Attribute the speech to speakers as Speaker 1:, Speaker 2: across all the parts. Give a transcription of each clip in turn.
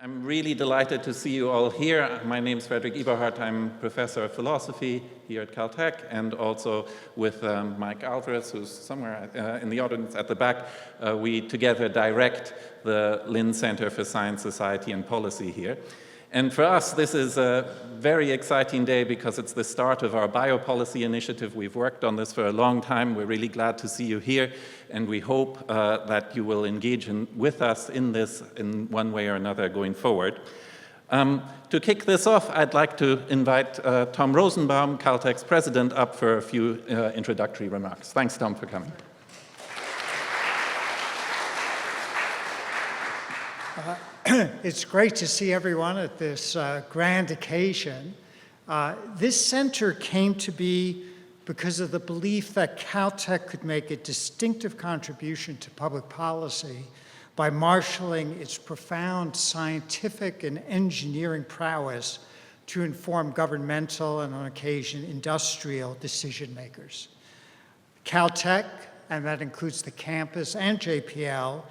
Speaker 1: I'm really delighted to see you all here. My name is Frederick Eberhardt. I'm professor of philosophy here at Caltech, and also with Mike Alvarez, who's somewhere in the audience at the back. We together direct the Linde Center for Science, Society, and Policy here. And for us, this is a very exciting day because it's the start of our BioPolicy Initiative. We've worked on this for a long time. We're really glad to see you here, and we hope that you will engage with us in this in one way or another going forward. To kick this off, I'd like to invite Tom Rosenbaum, Caltech's president, up for a few introductory remarks. Thanks, Tom, for coming.
Speaker 2: It's great to see everyone at this grand occasion. This center came to be because of the belief that Caltech could make a distinctive contribution to public policy by marshaling its profound scientific and engineering prowess to inform governmental and, on occasion, industrial decision makers. Caltech, and that includes the campus and JPL,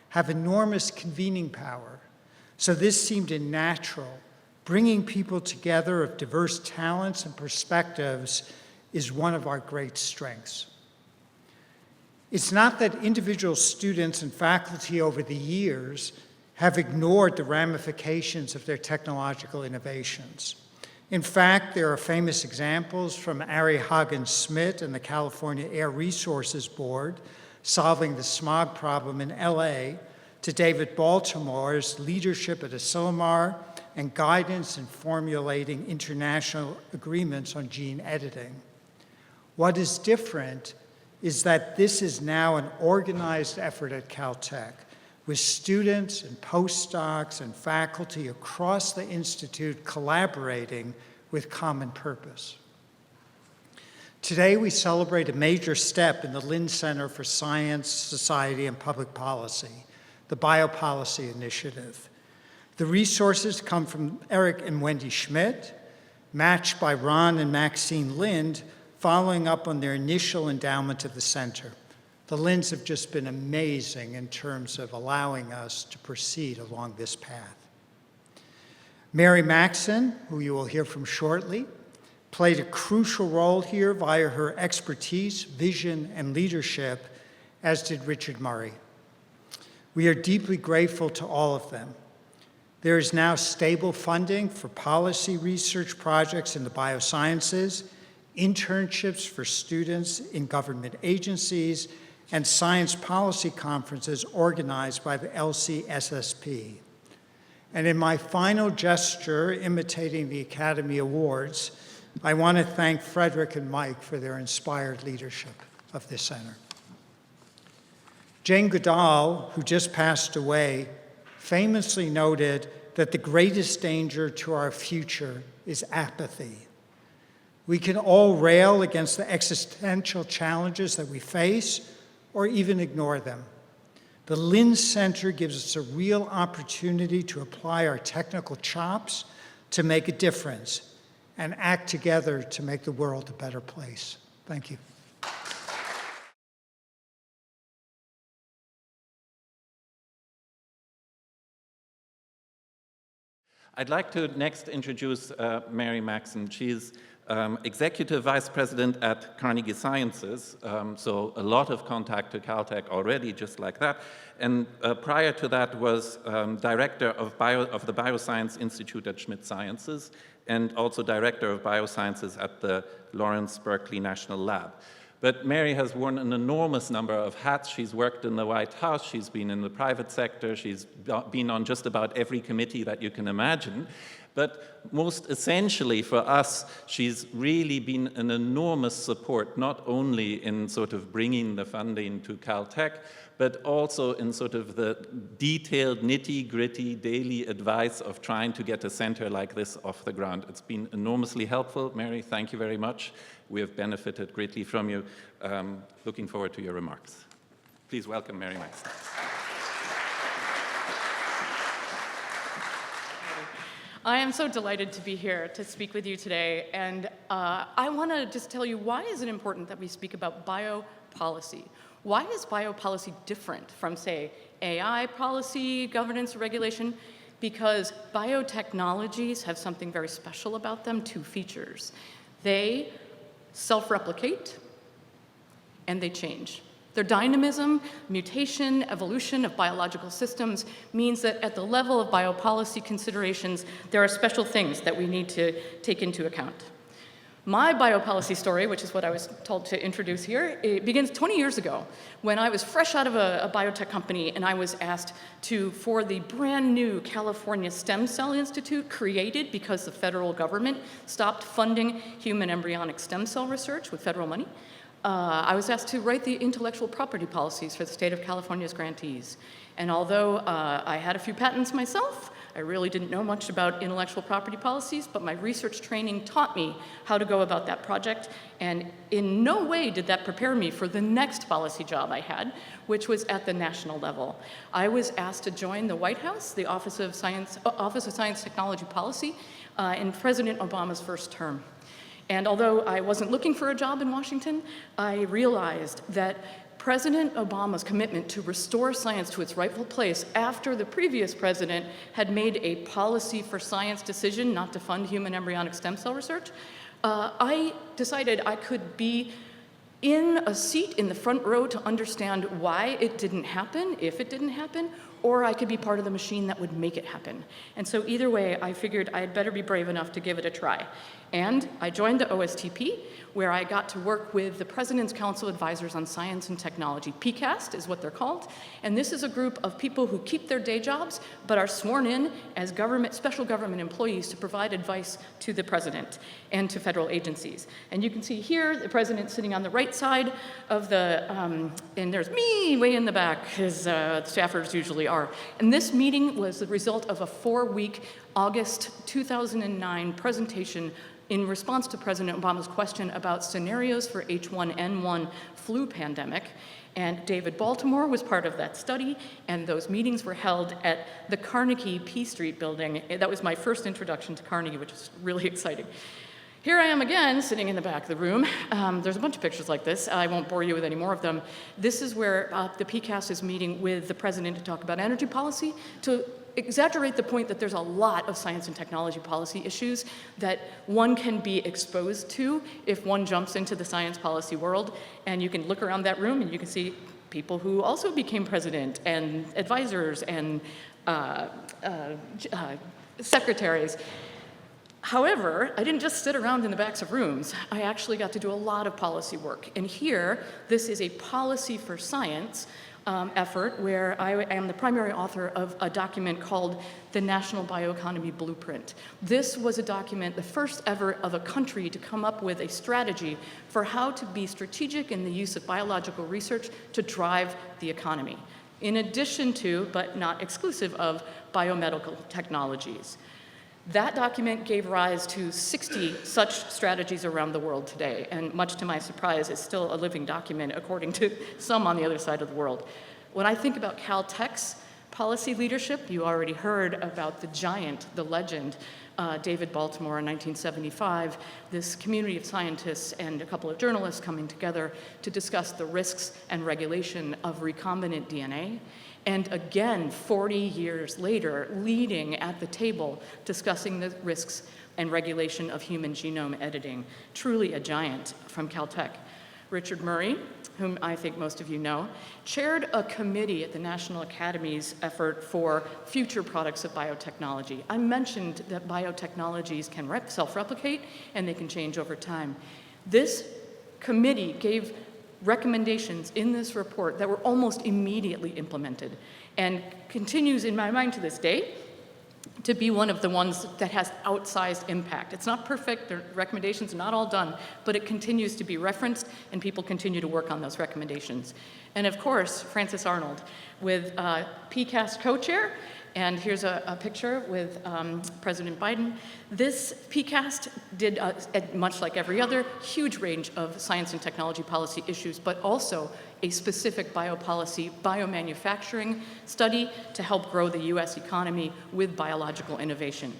Speaker 2: have enormous convening power. So this seemed a natural. Bringing people together of diverse talents and perspectives is one of our great strengths. It's not that individual students and faculty over the years have ignored the ramifications of their technological innovations. In fact, there are famous examples from Ari Hagen-Smith and the California Air Resources Board solving the smog problem in LA, to David Baltimore's leadership at Asilomar and guidance in formulating international agreements on gene editing. What is different is that this is now an organized effort at Caltech, with students and postdocs and faculty across the institute collaborating with common purpose. Today, we celebrate a major step in the Linde Center for Science, Society, and Public Policy, the BioPolicy Initiative. The resources come from Eric and Wendy Schmidt, matched by Ron and Maxine Linde, following up on their initial endowment of the center. The Lindes have just been amazing in terms of allowing us to proceed along this path. Mary Maxon, who you will hear from shortly, played a crucial role here via her expertise, vision, and leadership, as did Richard Murray. We are deeply grateful to all of them. There is now stable funding for policy research projects in the biosciences, internships for students in government agencies, and science policy conferences organized by the LCSSP. And in my final gesture, imitating the Academy Awards, I want to thank Frederick and Mike for their inspired leadership of this center. Jane Goodall, who just passed away, famously noted that the greatest danger to our future is apathy. We can all rail against the existential challenges that we face or even ignore them. The Linde Center gives us a real opportunity to apply our technical chops to make a difference and act together to make the world a better place. Thank you.
Speaker 1: I'd like to next introduce Mary Maxon. She's Executive Vice President at Carnegie Sciences, so a lot of contact to Caltech already, just like that. And prior to that was Director of the Bioscience Institute at Schmidt Sciences, and also Director of Biosciences at the Lawrence Berkeley National Lab. But Mary has worn an enormous number of hats. She's worked in the White House, she's been in the private sector, she's been on just about every committee that you can imagine. But most essentially for us, she's really been an enormous support, not only in sort of bringing the funding to Caltech, but also in sort of the detailed, nitty-gritty daily advice of trying to get a center like this off the ground. It's been enormously helpful. Mary, thank you very much. We have benefited greatly from you. Looking forward to your remarks. Please welcome Mary Maxon.
Speaker 3: I am so delighted to be here to speak with you today, and I want to just tell you, why is it important that we speak about biopolicy? Why is biopolicy different from, say, AI policy, governance, or regulation? because biotechnologies have something very special about them, 2 features. They self-replicate and they change. Their dynamism, mutation, evolution of biological systems means that at the level of biopolicy considerations, there are special things that we need to take into account. My biopolicy story, which is what I was told to introduce here, it begins 20 years ago when I was fresh out of a biotech company and I was asked for the brand new California Stem Cell Institute, created because the federal government stopped funding human embryonic stem cell research with federal money. I was asked to write the intellectual property policies for the state of California's grantees. And although I had a few patents myself, I really didn't know much about intellectual property policies, but my research training taught me how to go about that project, and in no way did that prepare me for the next policy job I had, which was at the national level. I was asked to join the White House, the Office of Science Technology Policy, in President Obama's first term. And although I wasn't looking for a job in Washington, I realized that President Obama's commitment to restore science to its rightful place after the previous president had made a policy for science decision not to fund human embryonic stem cell research, I decided I could be in a seat in the front row to understand why it didn't happen, if it didn't happen, or I could be part of the machine that would make it happen. And so either way, I figured I'd better be brave enough to give it a try. And I joined the OSTP, where I got to work with the President's Council Advisors on Science and Technology. PCAST is what they're called. And this is a group of people who keep their day jobs, but are sworn in as special government employees to provide advice to the president and to federal agencies. And you can see here, the president sitting on the right side of the, and there's me way in the back, as staffers usually are. And this meeting was the result of a 4-week August 2009 presentation in response to President Obama's question about scenarios for H1N1 flu pandemic. And David Baltimore was part of that study, and those meetings were held at the Carnegie P Street building. That was my first introduction to Carnegie, which was really exciting. Here I am again, sitting in the back of the room. There's a bunch of pictures like this. I won't bore you with any more of them. This is where the PCAST is meeting with the president to talk about energy policy, to exaggerate the point that there's a lot of science and technology policy issues that one can be exposed to if one jumps into the science policy world. And you can look around that room and you can see people who also became president and advisors and secretaries. However, I didn't just sit around in the backs of rooms. I actually got to do a lot of policy work. And here, this is a policy for science effort where I am the primary author of a document called the National Bioeconomy Blueprint. This was a document, the first ever of a country to come up with a strategy for how to be strategic in the use of biological research to drive the economy, in addition to, but not exclusive of, biomedical technologies. That document gave rise to 60 such strategies around the world today, and much to my surprise, is still a living document according to some on the other side of the world. When I think about Caltech's policy leadership, you already heard about the giant, the legend, David Baltimore in 1975, this community of scientists and a couple of journalists coming together to discuss the risks and regulation of recombinant DNA. And again, 40 years later, leading at the table, discussing the risks and regulation of human genome editing. Truly a giant from Caltech. Richard Murray, whom I think most of you know, chaired a committee at the National Academy's effort for future products of biotechnology. I mentioned that biotechnologies can self-replicate and they can change over time. This committee gave recommendations in this report that were almost immediately implemented and continues in my mind to this day to be one of the ones that has outsized impact. It's not perfect, the recommendations are not all done, but it continues to be referenced and people continue to work on those recommendations. And of course, Frances Arnold with PCAST co-chair, and here's a picture with President Biden. This PCAST did, much like every other, huge range of science and technology policy issues, but also a specific biopolicy, biomanufacturing study to help grow the US economy with biological innovation.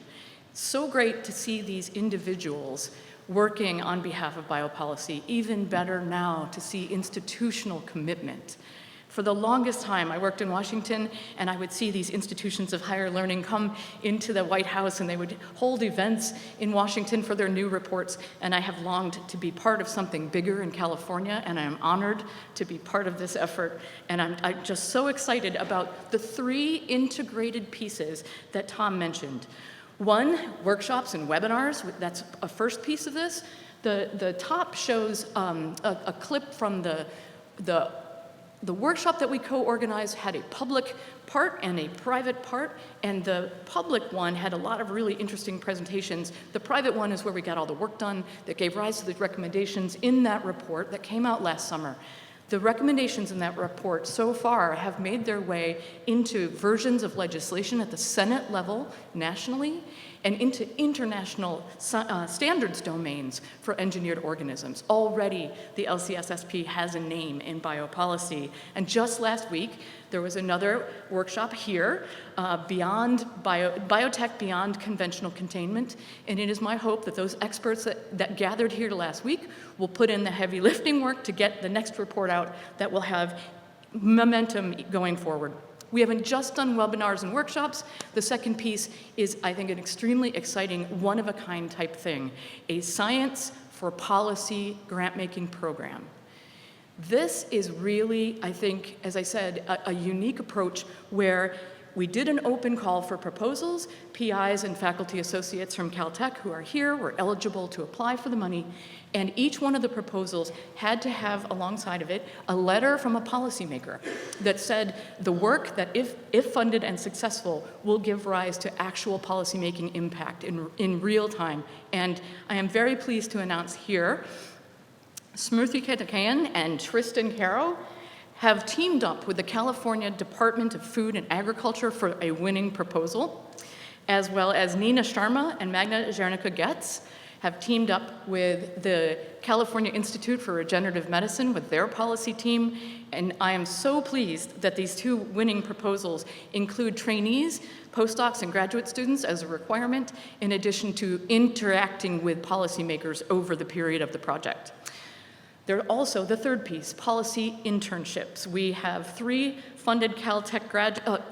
Speaker 3: So great to see these individuals working on behalf of biopolicy. Even better now to see institutional commitment For the longest time, I worked in Washington, and I would see these institutions of higher learning come into the White House, and they would hold events in Washington for their new reports, and I have longed to be part of something bigger in California, and I am honored to be part of this effort, and I'm just so excited about the 3 integrated pieces that Tom mentioned. 1, workshops and webinars, that's a first piece of this. The top shows a clip from the workshop that we co-organized had a public part and a private part, and the public one had a lot of really interesting presentations. The private one is where we got all the work done that gave rise to the recommendations in that report that came out last summer. The recommendations in that report so far have made their way into versions of legislation at the Senate level nationally and into international standards domains for engineered organisms. Already, the LCSSP has a name in biopolicy. And just last week, there was another workshop here, Biotech Beyond Conventional Containment. And it is my hope that those experts that gathered here last week will put in the heavy lifting work to get the next report out that will have momentum going forward. We haven't just done webinars and workshops. The second piece is, I think, an extremely exciting, one-of-a-kind type thing, a Science for Policy grant-making program. This is really, I think, as I said, a unique approach where we did an open call for proposals. PIs and faculty associates from Caltech who are here were eligible to apply for the money, and each one of the proposals had to have alongside of it a letter from a policymaker that said the work that, if funded and successful, will give rise to actual policymaking impact in real time. And I am very pleased to announce here, Smriti Ketakayan and Tristan Caro have teamed up with the California Department of Food and Agriculture for a winning proposal, as well as Nina Sharma and Magna Jernica-Getz have teamed up with the California Institute for Regenerative Medicine with their policy team, and I am so pleased that these 2 winning proposals include trainees, postdocs, and graduate students as a requirement, in addition to interacting with policymakers over the period of the project. There are also the third piece, policy internships. We have 3 funded Caltech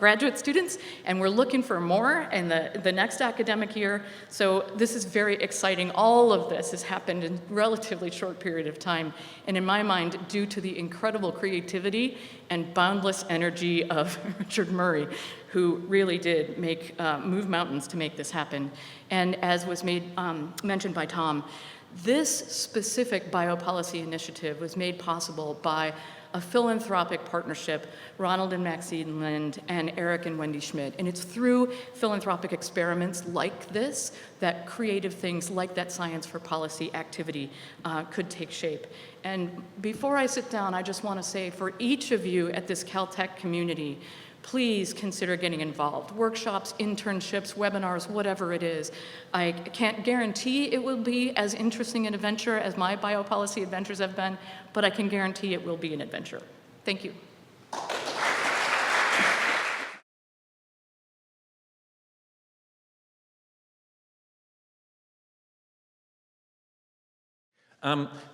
Speaker 3: graduate students, and we're looking for more in the next academic year. So this is very exciting. All of this has happened in a relatively short period of time, and in my mind, due to the incredible creativity and boundless energy of Richard Murray, who really did move mountains to make this happen. And as was mentioned by Tom, this specific biopolicy initiative was made possible by a philanthropic partnership, Ron and Maxine Linde and Eric and Wendy Schmidt. And it's through philanthropic experiments like this that creative things like that Science for Policy activity could take shape. And before I sit down, I just want to say for each of you at this Caltech community, please consider getting involved. Workshops, internships, webinars, whatever it is. I can't guarantee it will be as interesting an adventure as my biopolicy adventures have been, but I can guarantee it will be an adventure. Thank you.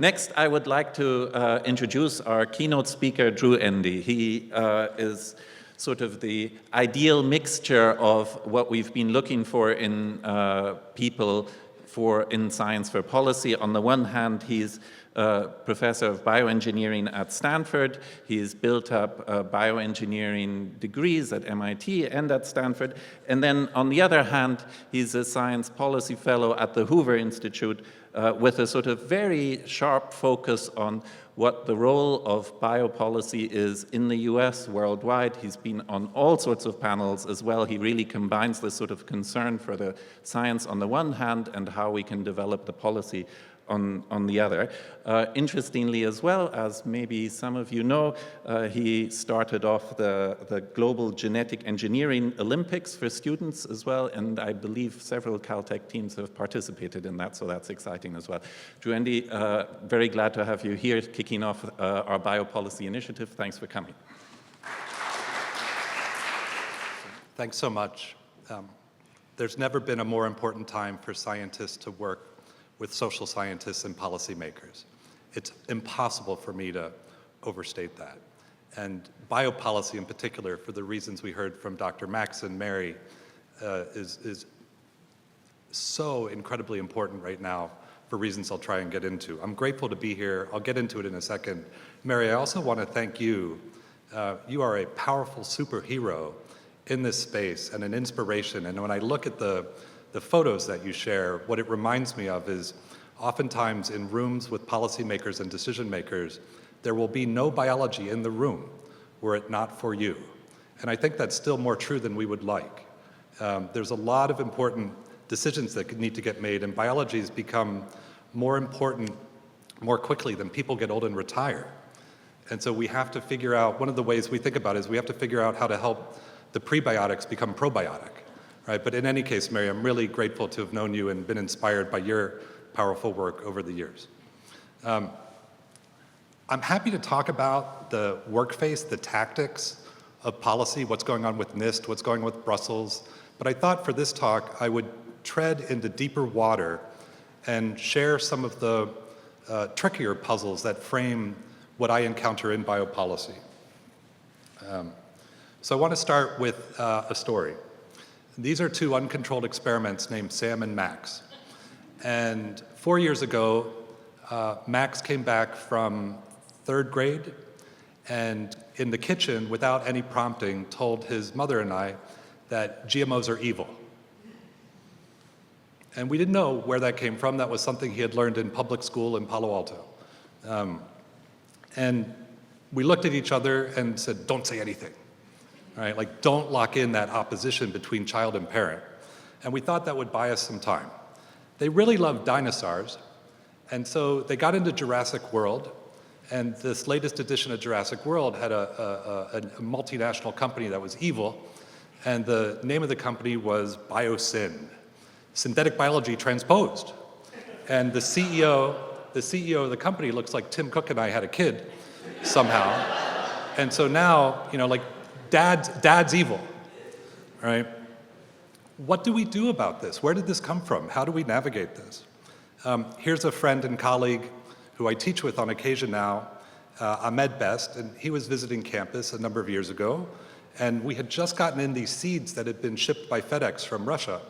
Speaker 1: Next, I would like to introduce our keynote speaker, Drew Endy. He is sort of the ideal mixture of what we've been looking for in people in Science for Policy. On the one hand, he's a professor of bioengineering at Stanford. He's built up bioengineering degrees at MIT and at Stanford. And then on the other hand, he's a science policy fellow at the Hoover Institution with a sort of very sharp focus on what the role of biopolicy is in the US, worldwide. He's been on all sorts of panels as well. He really combines this sort of concern for the science on the one hand and how we can develop the policy on the other. Interestingly as well, as maybe some of you know, he started off the Global Genetic Engineering Olympics for students as well, and I believe several Caltech teams have participated in that, so that's exciting as well. Drew Endy, very glad to have you here kicking off our Biopolicy Initiative. Thanks for coming.
Speaker 4: Thanks so much. There's never been a more important time for scientists to work with social scientists and policymakers. It's impossible for me to overstate that. And biopolicy in particular, for the reasons we heard from Dr. Maxon, Mary, is so incredibly important right now for reasons I'll try and get into. I'm grateful to be here. I'll get into it in a second. Mary, I also want to thank you. You are a powerful superhero in this space and an inspiration. And when I look at the photos that you share, what it reminds me of is oftentimes in rooms with policymakers and decision makers, there will be no biology in the room were it not for you. And I think that's still more true than we would like. There's a lot of important decisions that need to get made, and biology has become more important more quickly than people get old and retire. And so we have to figure out, one of the ways we think about it is we have to figure out how to help the prebiotics become probiotic, right? But in any case, Mary, I'm really grateful to have known you and been inspired by your powerful work over the years. I'm happy to talk about the work face, the tactics of policy, what's going on with NIST, what's going on with Brussels, but I thought for this talk I would tread into deeper water and share some of the trickier puzzles that frame what I encounter in biopolicy. So I want to start with a story. These are two uncontrolled experiments named Sam and Max. And 4 years ago, Max came back from 3rd grade and in the kitchen, without any prompting, told his mother and I that GMOs are evil. And we didn't know where that came from. That was something he had learned in public school in Palo Alto. And we looked at each other and said, don't say anything, right? Like, don't lock in that opposition between child and parent. And we thought that would buy us some time. They really loved dinosaurs, and so they got into Jurassic World, and this latest edition of Jurassic World had a multinational company that was evil, and the name of the company was BioSyn, synthetic biology transposed. And the CEO of the company looks like Tim Cook and I had a kid somehow. And so now, you know, like dad's evil, right? What do we do about this? Where did this come from? How do we navigate this? Here's a friend and colleague who I teach with on occasion now, Ahmed Best, and he was visiting campus a number of years ago, and we had just gotten in these seeds that had been shipped by FedEx from Russia.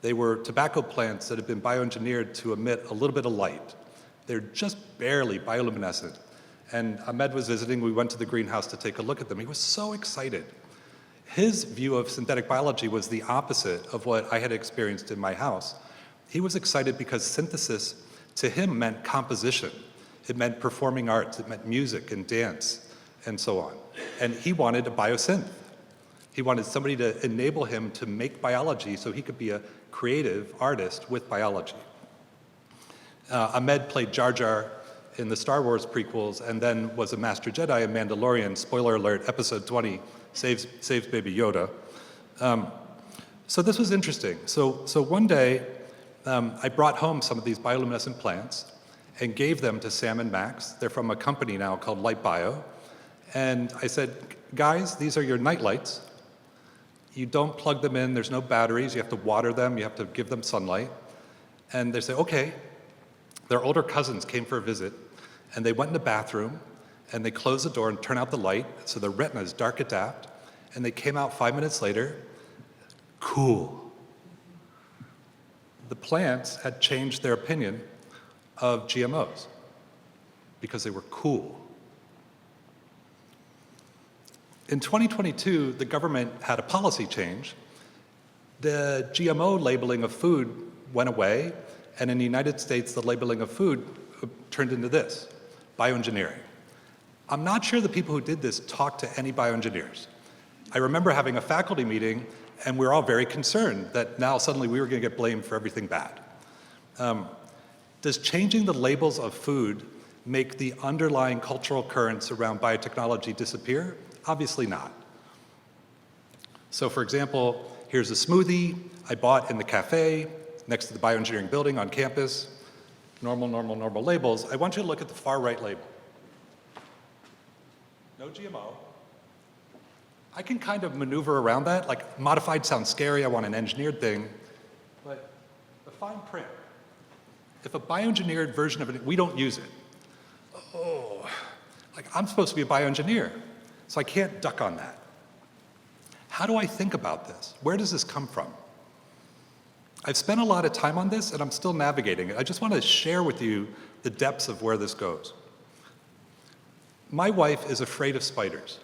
Speaker 4: They were tobacco plants that had been bioengineered to emit a little bit of light. They're just barely bioluminescent. And Ahmed was visiting, we went to the greenhouse to take a look at them. He was so excited. His view of synthetic biology was the opposite of what I had experienced in my house. He was excited because synthesis to him meant composition. It meant performing arts, it meant music and dance and so on. And he wanted a biosynth. He wanted somebody to enable him to make biology so he could be a creative artist with biology. Ahmed played Jar Jar in the Star Wars prequels and then was a Master Jedi in Mandalorian. Spoiler alert, episode 20 saves Baby Yoda. So this was interesting. So one day, I brought home some of these bioluminescent plants and gave them to Sam and Max. They're from a company now called Light Bio. And I said, guys, these are your night lights. You don't plug them in, there's no batteries, you have to water them, you have to give them sunlight. And they say, okay. Their older cousins came for a visit, and they went in the bathroom, and they closed the door and turned out the light, so their retina is dark adapt, and they came out 5 minutes later, cool. The plants had changed their opinion of GMOs because they were cool. In 2022, the government had a policy change. The GMO labeling of food went away, and in the United States, the labeling of food turned into this, bioengineering. I'm not sure the people who did this talked to any bioengineers. I remember having a faculty meeting, and we were all very concerned that now suddenly we were going to get blamed for everything bad. Does changing the labels of food make the underlying cultural currents around biotechnology disappear? Obviously not. So for example, here's a smoothie I bought in the cafe next to the bioengineering building on campus. Normal, normal, normal labels. I want you to look at the far right label. No GMO. I can kind of maneuver around that. Like, modified sounds scary, I want an engineered thing. But the fine print, if a bioengineered version of it, we don't use it. Oh, like I'm supposed to be a bioengineer. So I can't duck on that. How do I think about this? Where does this come from? I've spent a lot of time on this and I'm still navigating it. I just want to share with you the depths of where this goes. My wife is afraid of spiders.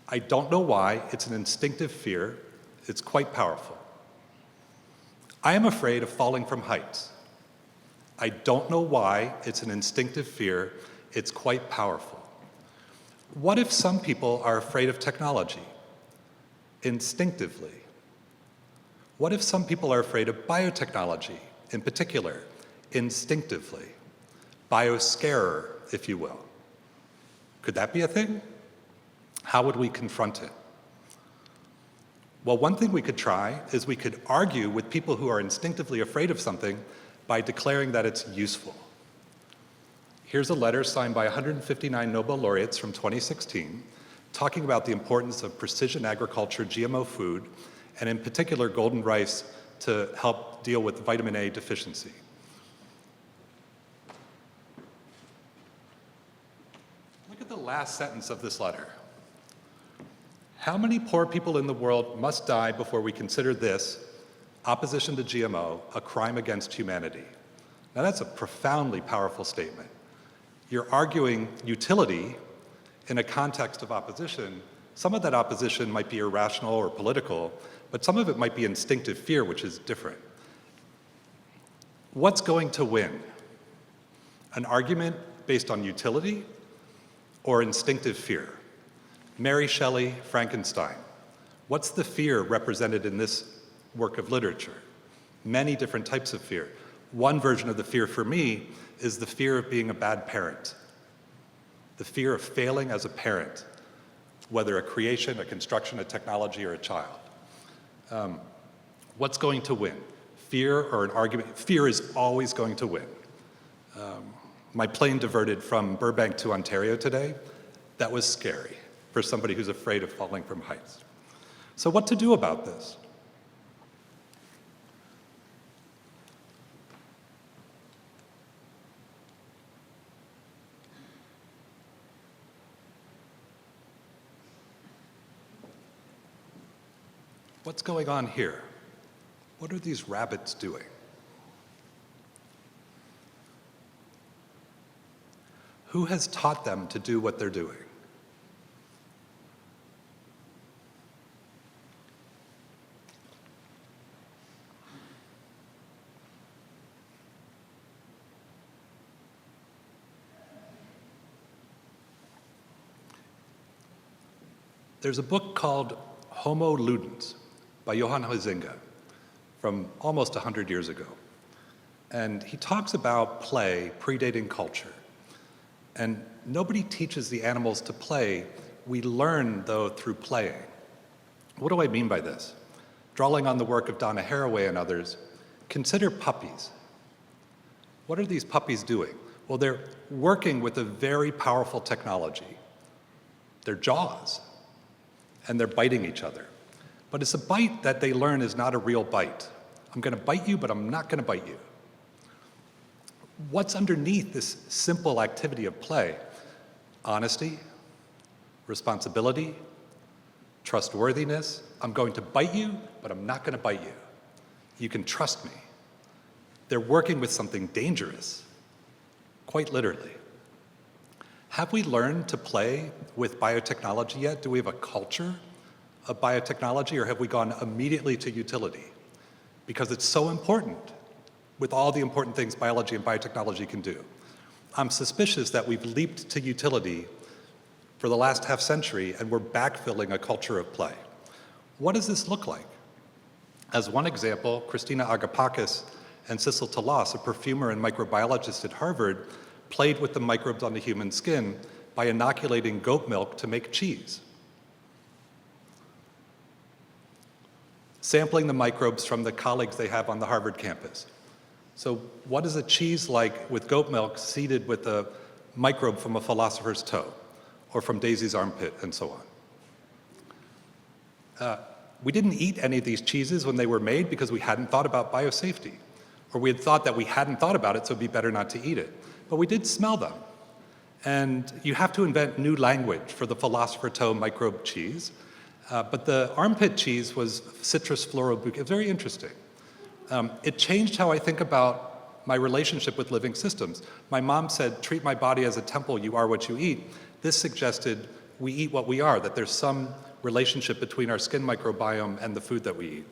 Speaker 4: I don't know why. It's an instinctive fear. It's quite powerful. I am afraid of falling from heights. I don't know why. It's an instinctive fear. It's quite powerful. What if some people are afraid of technology? Instinctively. What if some people are afraid of biotechnology, in particular, instinctively? Bioscarer, if you will. Could that be a thing? How would we confront it? Well, one thing we could try is we could argue with people who are instinctively afraid of something by declaring that it's useful. Here's a letter signed by 159 Nobel laureates from 2016 talking about the importance of precision agriculture, GMO food, and in particular golden rice to help deal with vitamin A deficiency. Look at the last sentence of this letter. How many poor people in the world must die before we consider this, opposition to GMO, a crime against humanity? Now that's a profoundly powerful statement. You're arguing utility in a context of opposition. Some of that opposition might be irrational or political, but some of it might be instinctive fear, which is different. What's going to win? An argument based on utility or instinctive fear? Mary Shelley, Frankenstein. What's the fear represented in this work of literature? Many different types of fear. One version of the fear for me is the fear of being a bad parent. The fear of failing as a parent, whether a creation, a construction, a technology, or a child. What's going to win? Fear or an argument? Fear is always going to win. My plane diverted from Burbank to Ontario today. That was scary for somebody who's afraid of falling from heights. So what to do about this? What's going on here? What are these rabbits doing? Who has taught them to do what they're doing? There's a book called Homo Ludens by Johann Huizinga from almost 100 years ago. And he talks about play predating culture. And nobody teaches the animals to play. We learn, though, through playing. What do I mean by this? Drawing on the work of Donna Haraway and others, consider puppies. What are these puppies doing? Well, they're working with a very powerful technology. Their jaws. And they're biting each other. But it's a bite that they learn is not a real bite. I'm going to bite you, but I'm not going to bite you. What's underneath this simple activity of play? Honesty, responsibility, trustworthiness. I'm going to bite you, but I'm not going to bite you. You can trust me. They're working with something dangerous, quite literally. Have we learned to play with biotechnology yet? Do we have a culture of biotechnology, or have we gone immediately to utility? Because it's so important with all the important things biology and biotechnology can do. I'm suspicious that we've leaped to utility for the last half century and we're backfilling a culture of play. What does this look like? As one example, Christina Agapakis and Cecil Talas, a perfumer and microbiologist at Harvard, played with the microbes on the human skin by inoculating goat milk to make cheese. Sampling the microbes from the colleagues they have on the Harvard campus. So what is a cheese like with goat milk seeded with a microbe from a philosopher's toe, or from Daisy's armpit, and so on? We didn't eat any of these cheeses when they were made because we hadn't thought about biosafety, or we had thought that we hadn't thought about it, so it'd be better not to eat it. But we did smell them. And you have to invent new language for the philosopher toe microbe cheese. But the armpit cheese was citrus floral bouquet. It's very interesting. It changed how I think about my relationship with living systems. My mom said, treat my body as a temple, you are what you eat. This suggested we eat what we are, that there's some relationship between our skin microbiome and the food that we eat.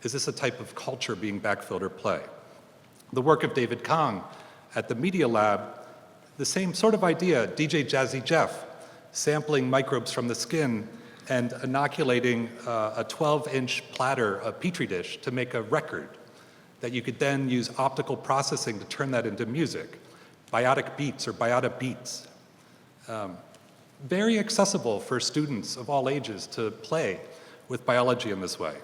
Speaker 4: Is this a type of culture being backfilled or play? The work of David Kong at the Media Lab, the same sort of idea, DJ Jazzy Jeff, sampling microbes from the skin and inoculating a 12-inch platter, a petri dish, to make a record that you could then use optical processing to turn that into music, biotic beats or biota beats. Very accessible for students of all ages to play with biology in this way.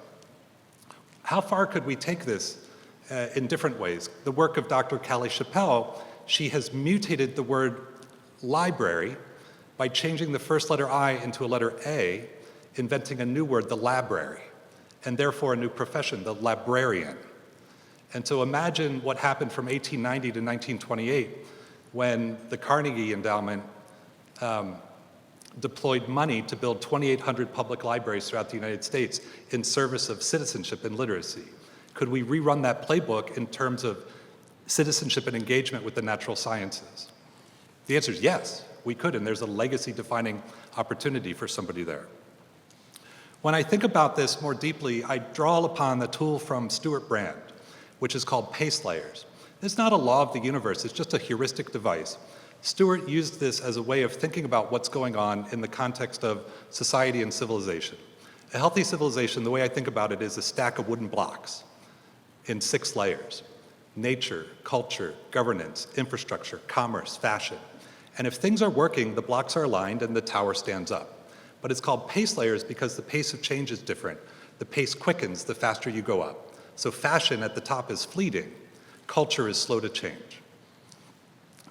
Speaker 4: How far could we take this in different ways? The work of Dr. Callie Chappell, she has mutated the word library by changing the first letter I into a letter A, inventing a new word, the library, and therefore a new profession, the librarian. And so imagine what happened from 1890 to 1928 when the Carnegie Endowment deployed money to build 2,800 public libraries throughout the United States in service of citizenship and literacy. Could we rerun that playbook in terms of citizenship and engagement with the natural sciences? The answer is yes, we could, and there's a legacy-defining opportunity for somebody there. When I think about this more deeply, I draw upon the tool from Stuart Brand, which is called pace layers. It's not a law of the universe, it's just a heuristic device. Stuart used this as a way of thinking about what's going on in the context of society and civilization. A healthy civilization, the way I think about it, is a stack of wooden blocks in 6 layers: nature, culture, governance, infrastructure, commerce, fashion. And if things are working, the blocks are aligned and the tower stands up. But it's called pace layers because the pace of change is different. The pace quickens the faster you go up. So fashion at the top is fleeting. Culture is slow to change.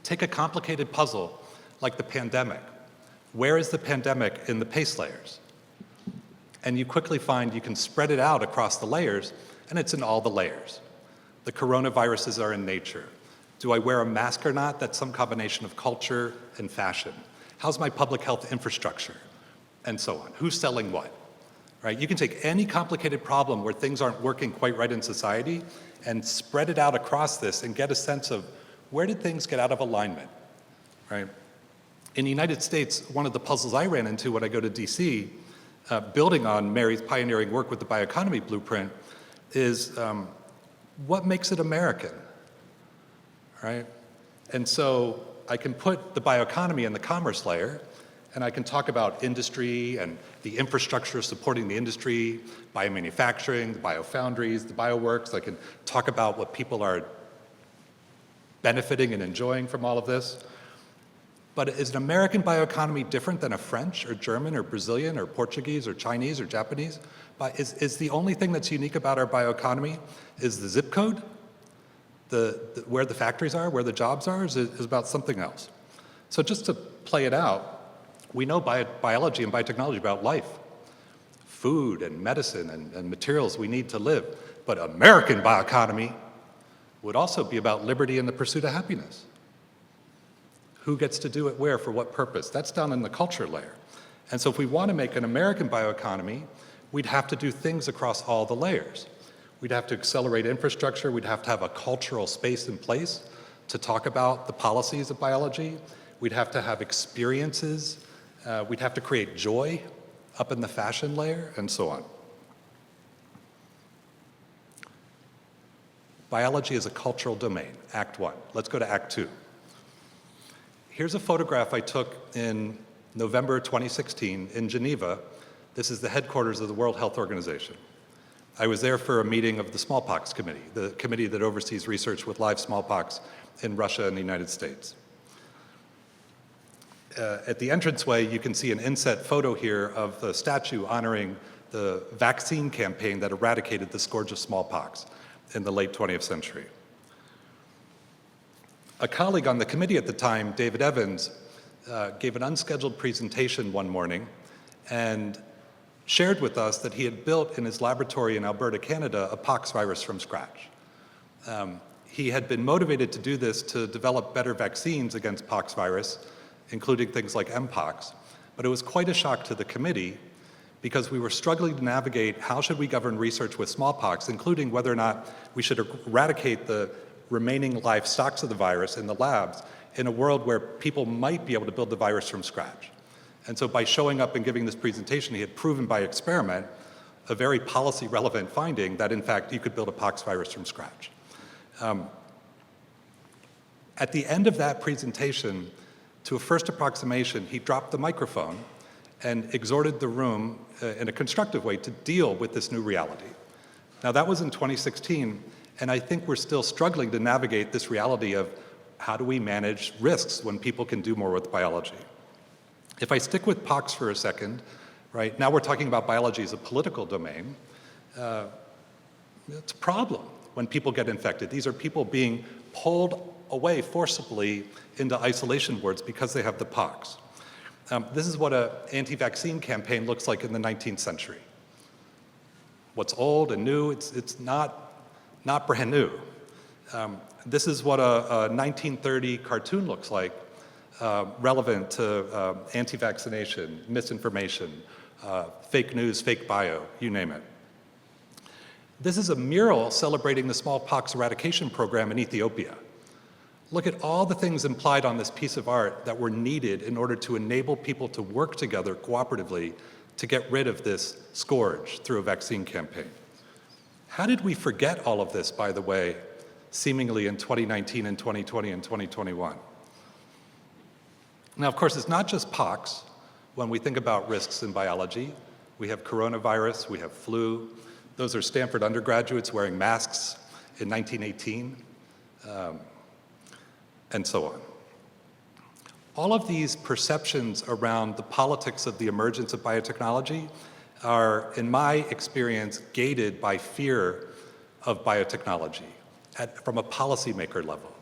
Speaker 4: Take a complicated puzzle like the pandemic. Where is the pandemic in the pace layers? And you quickly find you can spread it out across the layers, and it's in all the layers. The coronaviruses are in nature. Do I wear a mask or not? That's some combination of culture and fashion. How's my public health infrastructure? And so on. Who's selling what? Right? You can take any complicated problem where things aren't working quite right in society and spread it out across this and get a sense of where did things get out of alignment, right? In the United States, one of the puzzles I ran into when I go to DC, building on Mary's pioneering work with the bioeconomy blueprint, is what makes it American, right? And so I can put the bioeconomy in the commerce layer, and I can talk about industry and the infrastructure supporting the industry, biomanufacturing, the biofoundries, the bioworks. I can talk about what people are benefiting and enjoying from all of this. But is an American bioeconomy different than a French or German or Brazilian or Portuguese or Chinese or Japanese? But is the only thing that's unique about our bioeconomy is the zip code? Where the factories are, where the jobs are, is about something else. So just to play it out, we know biology and biotechnology about life, food and medicine and materials we need to live. But American bioeconomy would also be about liberty and the pursuit of happiness. Who gets to do it where, for what purpose? That's down in the culture layer. And so if we want to make an American bioeconomy, we'd have to do things across all the layers. We'd have to accelerate infrastructure, we'd have to have a cultural space in place to talk about the policies of biology, we'd have to have experiences, we'd have to create joy up in the fashion layer, and so on. Biology is a cultural domain, Act 1. Let's go to Act 2. Here's a photograph I took in November 2016 in Geneva. This is the headquarters of the World Health Organization. I was there for a meeting of the Smallpox Committee, the committee that oversees research with live smallpox in Russia and the United States. At the entranceway, you can see an inset photo here of the statue honoring the vaccine campaign that eradicated the scourge of smallpox in the late 20th century. A colleague on the committee at the time, David Evans, gave an unscheduled presentation one morning and shared with us that he had built in his laboratory in Alberta, Canada, a pox virus from scratch. he had been motivated to do this to develop better vaccines against pox virus, including things like Mpox. But it was quite a shock to the committee because we were struggling to navigate how should we govern research with smallpox, including whether or not we should eradicate the remaining live stocks of the virus in the labs in a world where people might be able to build the virus from scratch. And so by showing up and giving this presentation, he had proven by experiment a very policy relevant finding that in fact you could build a pox virus from scratch. At the end of that presentation, to a first approximation, he dropped the microphone and exhorted the room in a constructive way to deal with this new reality. Now that was in 2016, and I think we're still struggling to navigate this reality of how do we manage risks when people can do more with biology. If I stick with pox for a second, right, now we're talking about biology as a political domain. It's a problem when people get infected. These are people being pulled away forcibly into isolation wards because they have the pox. This is what an anti-vaccine campaign looks like in the 19th century. What's old and new, it's not brand new. This is what a 1930 cartoon looks like, relevant to anti-vaccination, misinformation, fake news, fake bio, you name it. This is a mural celebrating the smallpox eradication program in Ethiopia. Look at all the things implied on this piece of art that were needed in order to enable people to work together cooperatively to get rid of this scourge through a vaccine campaign. How did we forget all of this, by the way, seemingly in 2019 and 2020 and 2021? Now, of course, it's not just pox. When we think about risks in biology, we have coronavirus, we have flu. Those are Stanford undergraduates wearing masks in 1918. And so on. All of these perceptions around the politics of the emergence of biotechnology are, in my experience, gated by fear of biotechnology from a policymaker level.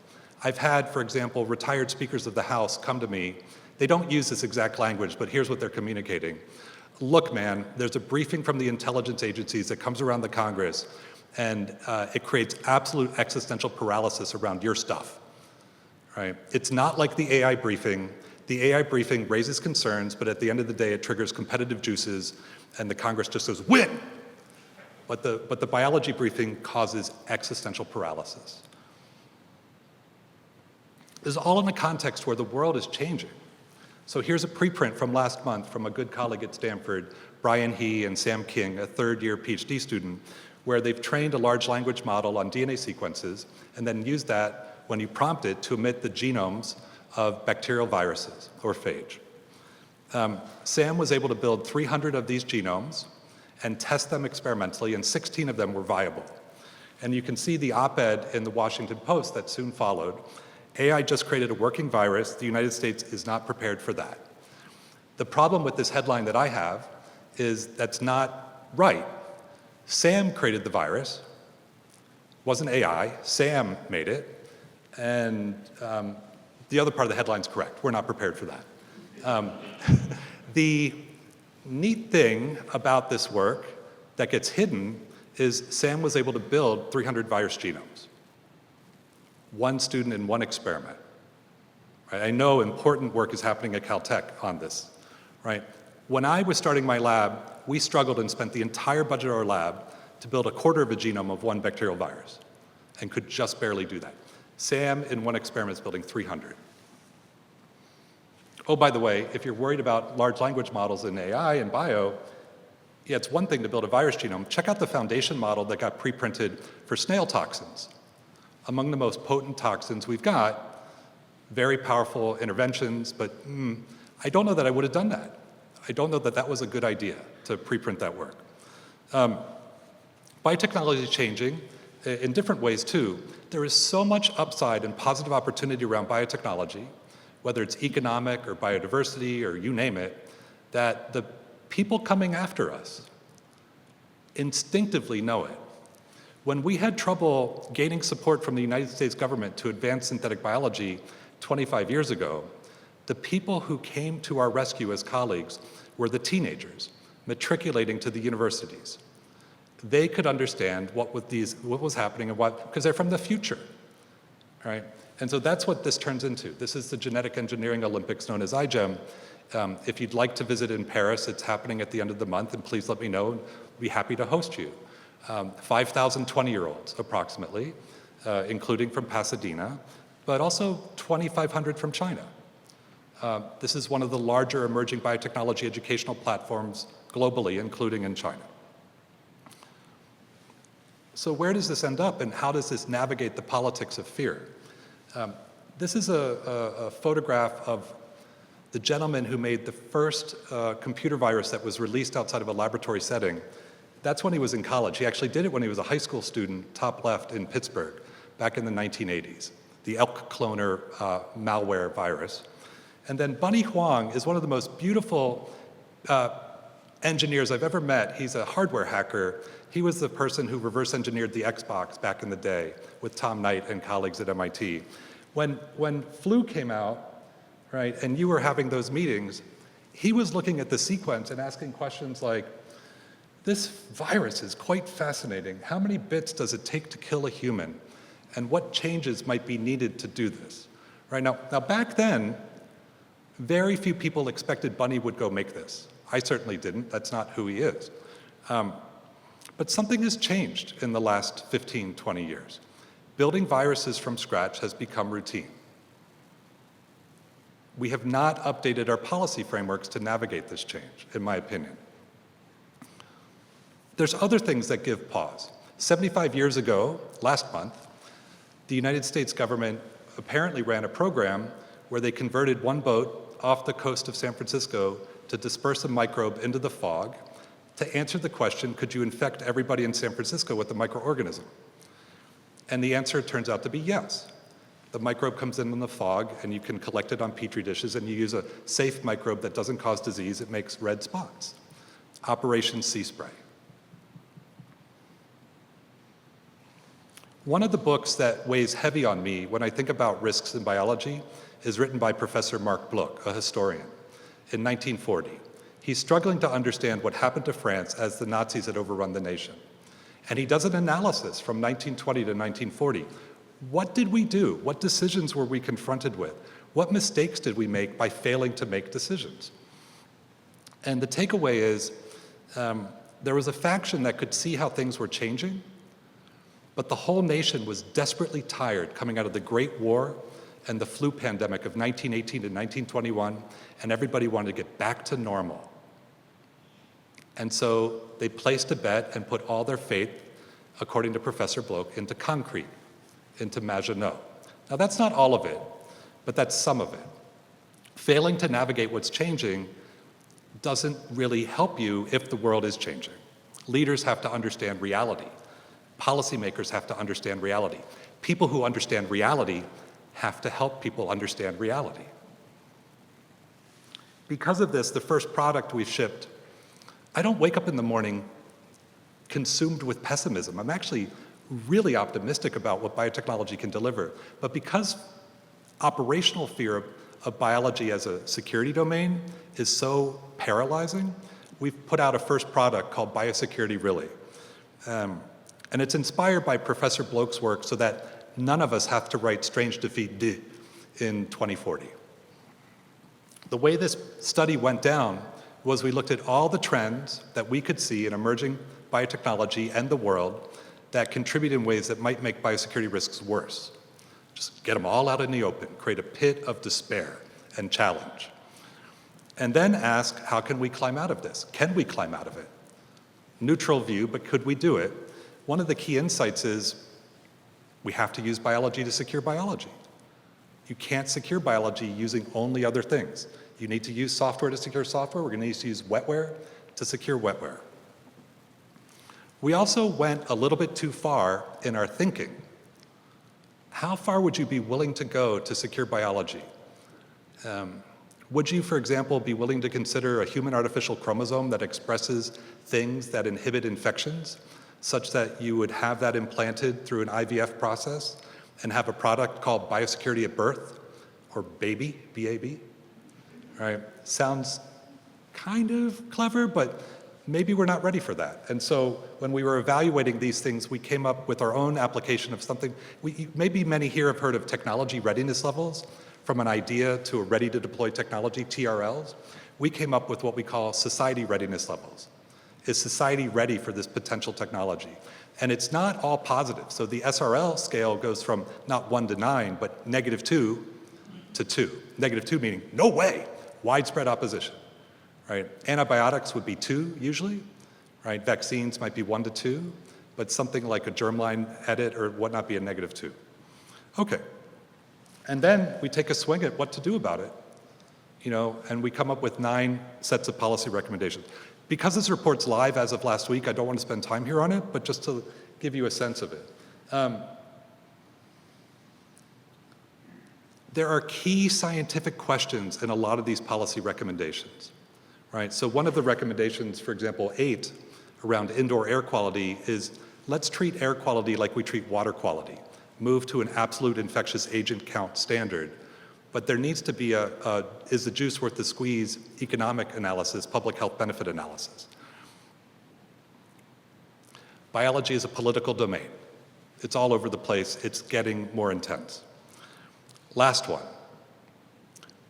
Speaker 4: I've had, for example, retired speakers of the House come to me. They don't use this exact language, but here's what they're communicating. Look, man, there's a briefing from the intelligence agencies that comes around the Congress, and it creates absolute existential paralysis around your stuff. Right? It's not like the AI briefing. The AI briefing raises concerns, but at the end of the day, it triggers competitive juices, and the Congress just says, win! But the biology briefing causes existential paralysis. This is all in a context where the world is changing. So here's a preprint from last month from a good colleague at Stanford, Brian He and Sam King, a third-year PhD student, where they've trained a large language model on DNA sequences and then used that when you prompt it to emit the genomes of bacterial viruses, or phage. Sam was able to build 300 of these genomes and test them experimentally, and 16 of them were viable. And you can see the op-ed in the Washington Post that soon followed. AI just created a working virus. The United States is not prepared for that. The problem with this headline that I have is that's not right. Sam created the virus. It wasn't AI. Sam made it. And the other part of the headline is correct. We're not prepared for that. The neat thing about this work that gets hidden is Sam was able to build 300 virus genomes. One student in one experiment. Right? I know important work is happening at Caltech on this. Right? When I was starting my lab, we struggled and spent the entire budget of our lab to build a quarter of a genome of one bacterial virus, and could just barely do that. Sam, in one experiment, is building 300. Oh, by the way, if you're worried about large language models in AI and bio, yeah, it's one thing to build a virus genome. Check out the foundation model that got pre-printed for snail toxins. Among the most potent toxins we've got, very powerful interventions, but I don't know that I would have done that. I don't know that that was a good idea to pre-print that work. Biotechnology is changing in different ways too. There is so much upside and positive opportunity around biotechnology, whether it's economic or biodiversity or you name it, that the people coming after us instinctively know it. When we had trouble gaining support from the United States government to advance synthetic biology 25 years ago, the people who came to our rescue as colleagues were the teenagers matriculating to the universities. They could understand what was happening and because they're from the future. right? And so that's what this turns into. This is the Genetic Engineering Olympics known as iGEM. If you'd like to visit in Paris, it's happening at the end of the month, and please let me know, and we'll be happy to host you. 5,000 20-year-olds, approximately, including from Pasadena, but also 2,500 from China. This is one of the larger emerging biotechnology educational platforms globally, including in China. So where does this end up, and how does this navigate the politics of fear? This is a photograph of the gentleman who made the first computer virus that was released outside of a laboratory setting. That's when he was in college. He actually did it when he was a high school student, top left, in Pittsburgh, back in the 1980s, the elk cloner malware virus. And then Bunny Huang is one of the most beautiful engineers I've ever met. He's a hardware hacker. He was the person who reverse engineered the Xbox back in the day with Tom Knight and colleagues at MIT. When flu came out, right, and you were having those meetings, he was looking at the sequence and asking questions like, this virus is quite fascinating. How many bits does it take to kill a human? And what changes might be needed to do this? Right, now back then, very few people expected Bunny would go make this. I certainly didn't. That's not who he is. But something has changed in the last 15, 20 years. Building viruses from scratch has become routine. We have not updated our policy frameworks to navigate this change, in my opinion. There's other things that give pause. 75 years ago, last month, the United States government apparently ran a program where they converted one boat off the coast of San Francisco to disperse a microbe into the fog to answer the question, could you infect everybody in San Francisco with the microorganism? And the answer turns out to be yes. The microbe comes in the fog, and you can collect it on Petri dishes, and you use a safe microbe that doesn't cause disease. It makes red spots. Operation Sea Spray. One of the books that weighs heavy on me when I think about risks in biology is written by Professor Marc Bloch, a historian, in 1940. He's struggling to understand what happened to France as the Nazis had overrun the nation. And he does an analysis from 1920 to 1940. What did we do? What decisions were we confronted with? What mistakes did we make by failing to make decisions? And the takeaway is there was a faction that could see how things were changing, but the whole nation was desperately tired coming out of the Great War and the flu pandemic of 1918 to 1921, and everybody wanted to get back to normal. And so they placed a bet and put all their faith, according to Professor Bloch, into concrete, into Maginot. Now that's not all of it, but that's some of it. Failing to navigate what's changing doesn't really help you if the world is changing. Leaders have to understand reality. Policymakers have to understand reality. People who understand reality have to help people understand reality. Because of this, the first product we've shipped, I don't wake up in the morning consumed with pessimism. I'm actually really optimistic about what biotechnology can deliver. But because operational fear of biology as a security domain is so paralyzing, we've put out a first product called Biosecurity Really. And it's inspired by Professor Bloch's work so that none of us have to write Strange Defeat D in 2040. The way this study went down was we looked at all the trends that we could see in emerging biotechnology and the world that contribute in ways that might make biosecurity risks worse. Just get them all out in the open, create a pit of despair and challenge. And then ask, how can we climb out of this? Can we climb out of it? Neutral view, but could we do it? One of the key insights is we have to use biology to secure biology. You can't secure biology using only other things. You need to use software to secure software. We're going to need to use wetware to secure wetware. We also went a little bit too far in our thinking. How far would you be willing to go to secure biology? Would you, for example, be willing to consider a human artificial chromosome that expresses things that inhibit infections, such that you would have that implanted through an IVF process and have a product called Biosecurity at Birth, or BABY, B-A-B, right? Sounds kind of clever, but maybe we're not ready for that. And so when we were evaluating these things, we came up with our own application of something. Maybe many here have heard of technology readiness levels, from an idea to a ready to deploy technology, TRLs. We came up with what we call society readiness levels. Is society ready for this potential technology? And it's not all positive. So the SRL scale goes from not 1 to 9, but -2 to 2. -2 meaning no way, widespread opposition, right? Antibiotics would be 2 usually, right? Vaccines might be 1 to 2, but something like a germline edit or whatnot be a -2. Okay. And then we take a swing at what to do about it, and we come up with 9 sets of policy recommendations. Because this report's live as of last week, I don't want to spend time here on it, but just to give you a sense of it. There are key scientific questions in a lot of these policy recommendations, right? So one of the recommendations, for example, 8, around indoor air quality is, let's treat air quality like we treat water quality. Move to an absolute infectious agent count standard. But there needs to be is the juice worth the squeeze economic analysis, public health benefit analysis. Biology is a political domain. It's all over the place. It's getting more intense. Last one,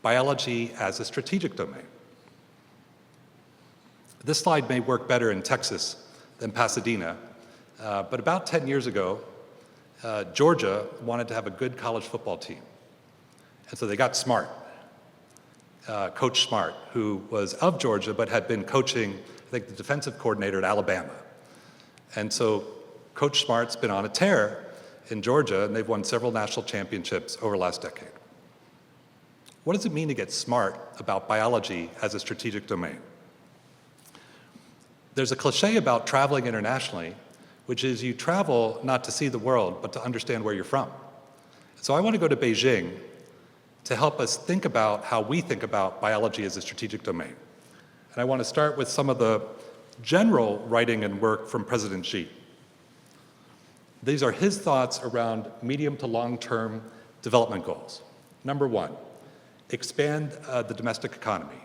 Speaker 4: biology as a strategic domain. This slide may work better in Texas than Pasadena, but about 10 years ago, Georgia wanted to have a good college football team. And so they got Smart, Coach Smart, who was of Georgia but had been coaching, I think, the defensive coordinator at Alabama. And so Coach Smart's been on a tear in Georgia, and they've won several national championships over the last decade. What does it mean to get smart about biology as a strategic domain? There's a cliche about traveling internationally, which is you travel not to see the world, but to understand where you're from. So I want to go to Beijing to help us think about how we think about biology as a strategic domain. And I want to start with some of the general writing and work from President Xi. These are his thoughts around medium to long-term development goals. Number 1, expand the domestic economy.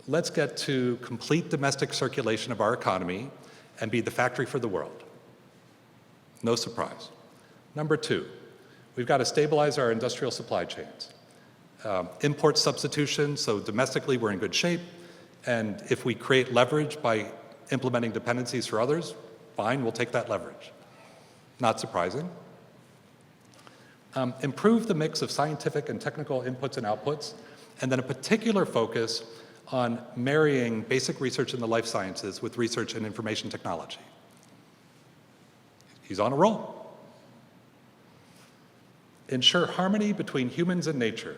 Speaker 4: Let's get to complete domestic circulation of our economy and be the factory for the world. No surprise. Number 2, we've got to stabilize our industrial supply chains. Import substitution, so domestically we're in good shape, and if we create leverage by implementing dependencies for others, fine, we'll take that leverage. Not surprising. Improve the mix of scientific and technical inputs and outputs, and then a particular focus on marrying basic research in the life sciences with research in information technology. He's on a roll. Ensure harmony between humans and nature.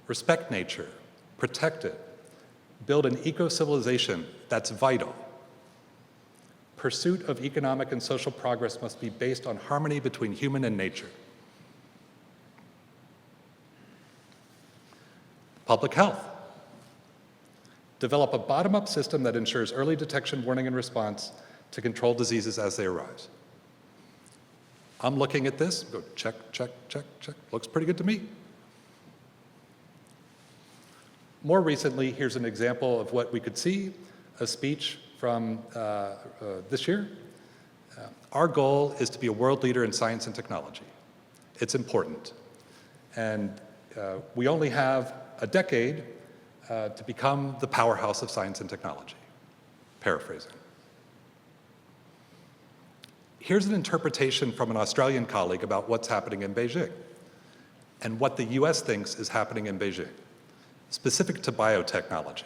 Speaker 4: Respect nature, protect it, build an eco-civilization that's vital. Pursuit of economic and social progress must be based on harmony between human and nature. Public health. Develop a bottom-up system that ensures early detection, warning, and response to control diseases as they arise. I'm looking at this, go check, check, check, check. Looks pretty good to me. More recently, here's an example of what we could see, a speech from this year. Our goal is to be a world leader in science and technology. It's important. And we only have a decade to become the powerhouse of science and technology. Paraphrasing. Here's an interpretation from an Australian colleague about what's happening in Beijing and what the US thinks is happening in Beijing, specific to biotechnology.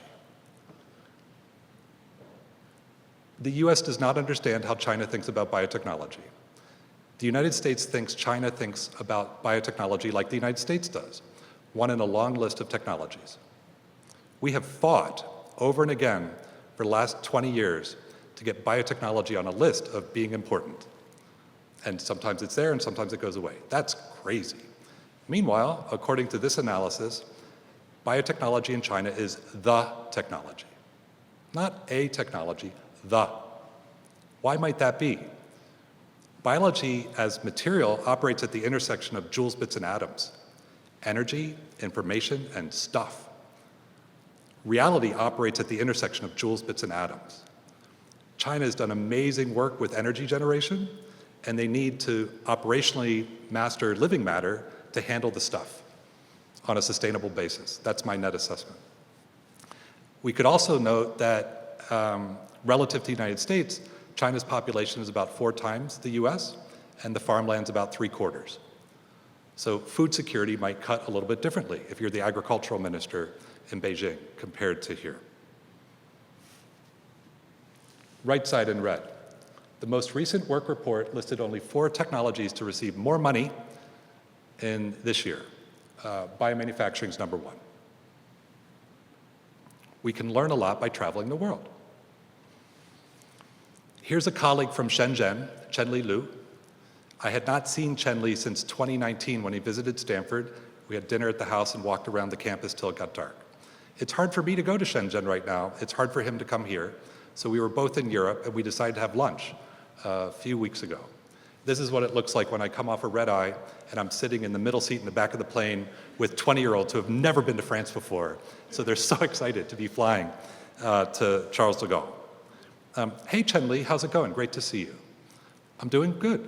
Speaker 4: The US does not understand how China thinks about biotechnology. The United States thinks China thinks about biotechnology like the United States does, one in a long list of technologies. We have fought over and again for the last 20 years to get biotechnology on a list of being important. And sometimes it's there and sometimes it goes away. That's crazy. Meanwhile, according to this analysis, biotechnology in China is the technology. Not a technology, the. Why might that be? Biology as material operates at the intersection of joules, bits, and atoms. Energy, information, and stuff. Reality operates at the intersection of joules, bits, and atoms. China has done amazing work with energy generation, and they need to operationally master living matter to handle the stuff on a sustainable basis. That's my net assessment. We could also note that relative to the United States, China's population is about 4 times the US, and the farmland's about 3/4. So food security might cut a little bit differently if you're the agricultural minister in Beijing compared to here. Right side in red. The most recent work report listed only 4 technologies to receive more money in this year. Biomanufacturing is number 1. We can learn a lot by traveling the world. Here's a colleague from Shenzhen, Chen-Li Liu. I had not seen Chen-Li since 2019 when he visited Stanford. We had dinner at the house and walked around the campus till it got dark. It's hard for me to go to Shenzhen right now. It's hard for him to come here. So we were both in Europe, and we decided to have lunch a few weeks ago. This is what it looks like when I come off a red eye, and I'm sitting in the middle seat in the back of the plane with 20-year-olds who have never been to France before. So they're so excited to be flying to Charles de Gaulle. Hey, Chen-Li, how's it going? Great to see you. I'm doing good.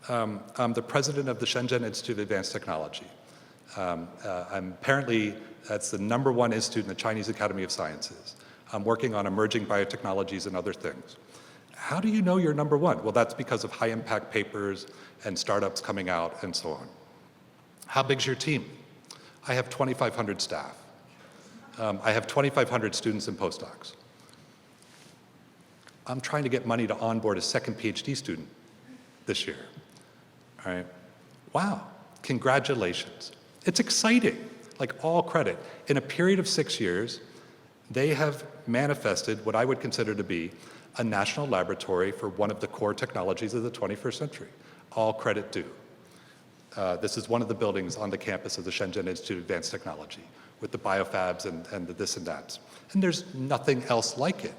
Speaker 4: I'm the president of the Shenzhen Institute of Advanced Technology. Apparently, that's the #1 institute in the Chinese Academy of Sciences. I'm working on emerging biotechnologies and other things. How do you know you're #1? Well, that's because of high impact papers and startups coming out and so on. How big's your team? I have 2,500 staff. I have 2,500 students and postdocs. I'm trying to get money to onboard a second PhD student this year. All right. Wow, congratulations. It's exciting, like all credit. In a period of 6 years, they have manifested what I would consider to be a national laboratory for one of the core technologies of the 21st century. All credit due. This is one of the buildings on the campus of the Shenzhen Institute of Advanced Technology with the biofabs and the this and that. And there's nothing else like it.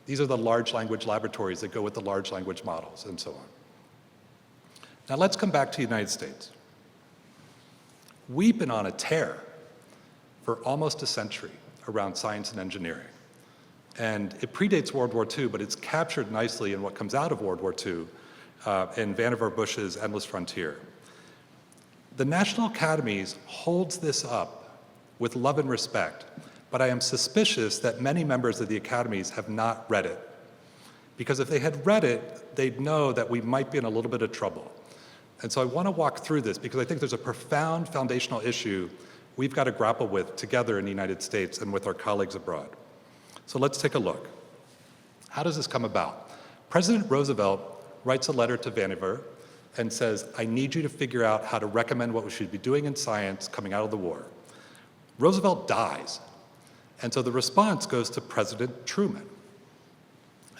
Speaker 4: These are the large language laboratories that go with the large language models and so on. Now let's come back to the United States. We've been on a tear for almost a century around science and engineering. And it predates World War II, but it's captured nicely in what comes out of World War II in Vannevar Bush's Endless Frontier. The National Academies holds this up with love and respect, but I am suspicious that many members of the academies have not read it. Because if they had read it, they'd know that we might be in a little bit of trouble. And so I want to walk through this because I think there's a profound foundational issue we've got to grapple with together in the United States and with our colleagues abroad. So let's take a look. How does this come about? President Roosevelt writes a letter to Vannevar and says, I need you to figure out how to recommend what we should be doing in science coming out of the war. Roosevelt dies. And so the response goes to President Truman.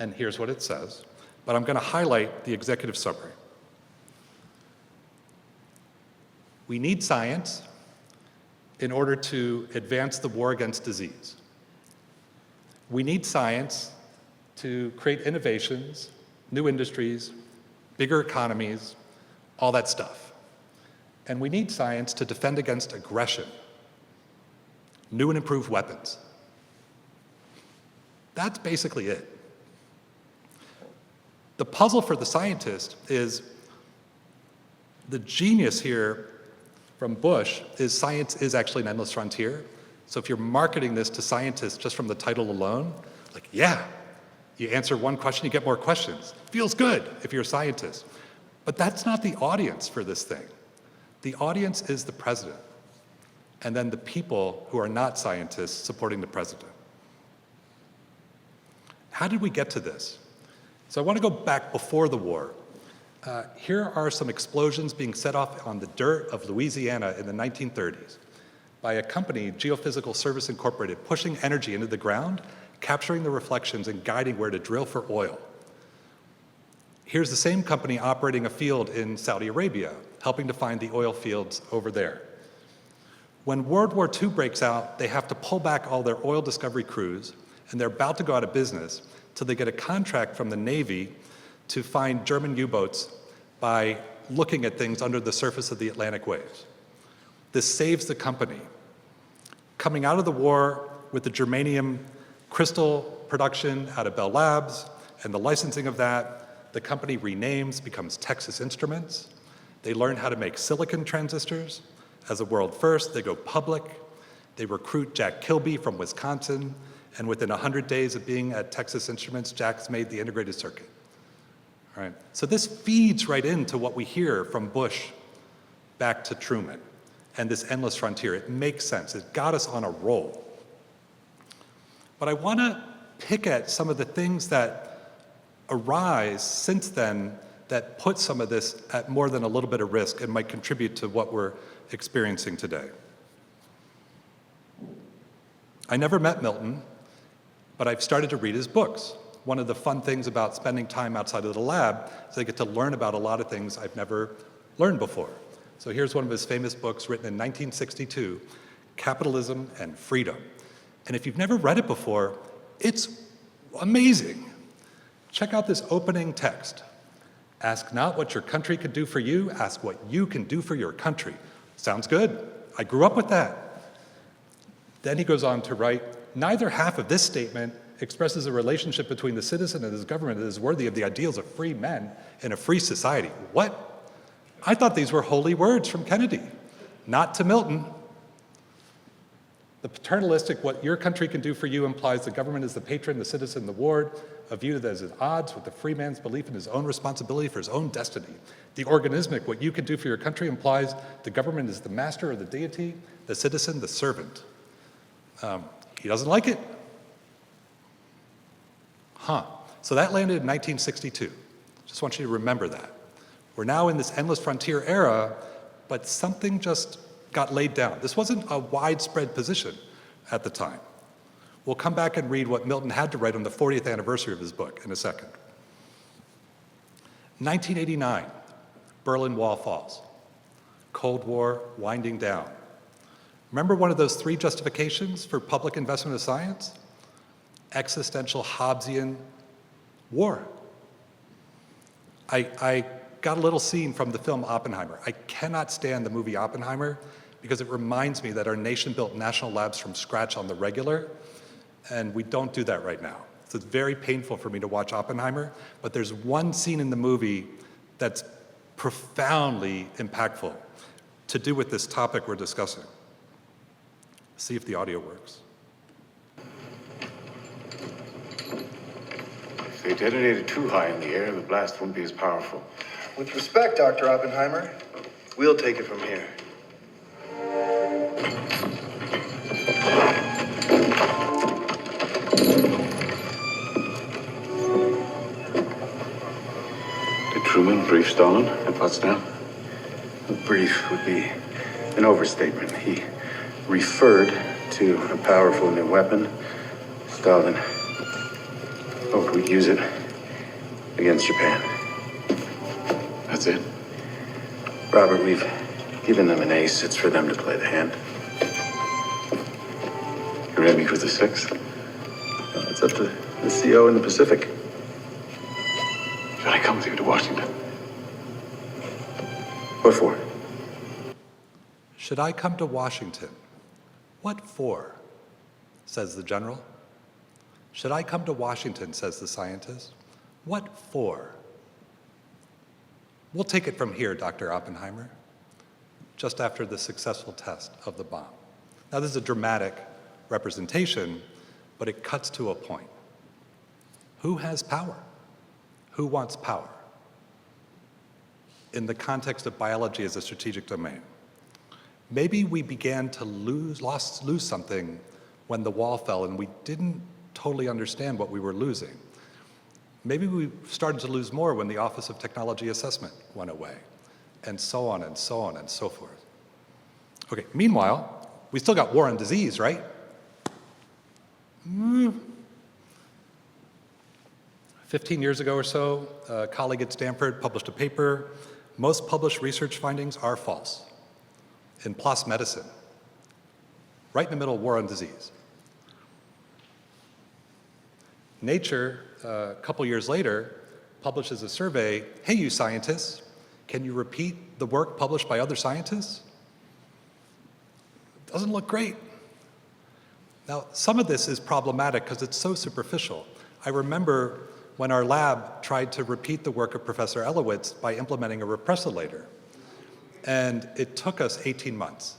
Speaker 4: And here's what it says, but I'm going to highlight the executive summary. We need science in order to advance the war against disease. We need science to create innovations, new industries, bigger economies, all that stuff. And we need science to defend against aggression, new and improved weapons. That's basically it. The puzzle for the scientist is the genius here from Bush is science is actually an endless frontier. So if you're marketing this to scientists just from the title alone, like, yeah, you answer one question, you get more questions. Feels good if you're a scientist. But that's not the audience for this thing. The audience is the president, and then the people who are not scientists supporting the president. How did we get to this? So I want to go back before the war. Here are some explosions being set off on the dirt of Louisiana in the 1930s by a company, Geophysical Service Incorporated, pushing energy into the ground, capturing the reflections and guiding where to drill for oil. Here's the same company operating a field in Saudi Arabia, helping to find the oil fields over there. When World War II breaks out, they have to pull back all their oil discovery crews, and they're about to go out of business till they get a contract from the Navy to find German U-boats by looking at things under the surface of the Atlantic waves. This saves the company. Coming out of the war with the germanium crystal production out of Bell Labs And the licensing of that, the company renames, becomes Texas Instruments. They learn how to make silicon transistors. As a world first, they go public. They recruit Jack Kilby from Wisconsin. And within 100 days of being at Texas Instruments, Jack's made the integrated circuit. All right. So this feeds right into what we hear from Bush back to Truman and this endless frontier. It makes sense. It got us on a roll. But I want to pick at some of the things that arise since then that put some of this at more than a little bit of risk and might contribute to what we're experiencing today. I never met Milton, but I've started to read his books. One of the fun things about spending time outside of the lab is I get to learn about a lot of things I've never learned before. So here's one of his famous books written in 1962, Capitalism and Freedom. And if you've never read it before, it's amazing. Check out this opening text. Ask not what your country can do for you, ask what you can do for your country. Sounds good. I grew up with that. Then he goes on to write, neither half of this statement expresses a relationship between the citizen and his government that is worthy of the ideals of free men in a free society. What? I thought these were holy words from Kennedy. Not to Milton. The paternalistic, what your country can do for you, implies the government is the patron, the citizen, the ward, a view that is at odds with the free man's belief in his own responsibility for his own destiny. The organismic, what you can do for your country, implies the government is the master or the deity, the citizen, the servant. He doesn't like it. So that landed in 1962. Just want you to remember that. We're now in this endless frontier era, but something just got laid down. This wasn't a widespread position at the time. We'll come back and read what Milton had to write on the 40th anniversary of his book in a second. 1989, Berlin Wall falls. Cold War winding down. Remember one of those three justifications for public investment in science? Existential Hobbesian war. I got a little scene from the film Oppenheimer. I cannot stand the movie Oppenheimer because it reminds me that our nation built national labs from scratch on the regular, and we don't do that right now. So it's very painful for me to watch Oppenheimer, but there's one scene in the movie that's profoundly impactful to do with this topic we're discussing. See if the audio works.
Speaker 5: If they detonate it too high in the air, the blast won't be as powerful.
Speaker 6: With respect, Dr. Oppenheimer, we'll take it from here.
Speaker 5: Did Truman brief Stalin at Potsdam? A brief would be an overstatement. He referred to a powerful new weapon. Stalin hoped we'd use it against Japan. That's it. Robert, we've given them an ace. It's for them to play the hand. You ready for the sixth? It's up to the CO in the Pacific. Should I come with you to Washington? What for?
Speaker 4: Should I come to Washington? What for? Says the general. Should I come to Washington, says the scientist. What for? We'll take it from here, Dr. Oppenheimer, just after the successful test of the bomb. Now, this is a dramatic representation, but it cuts to a point. Who has power? Who wants power? In the context of biology as a strategic domain. Maybe we began to lose something when the wall fell and we didn't totally understand what we were losing. Maybe we started to lose more when the Office of Technology Assessment went away, and so on and so on and so forth. Okay, meanwhile, we still got war on disease, right? 15 years ago or so, a colleague at Stanford published a paper. Most published research findings are false in PLOS Medicine, right in the middle of war on disease. Nature, a couple years later, publishes a survey. Hey, you scientists, can you repeat the work published by other scientists? Doesn't look great. Now, some of this is problematic because it's so superficial. I remember when our lab tried to repeat the work of Professor Elowitz by implementing a repressilator. And it took us 18 months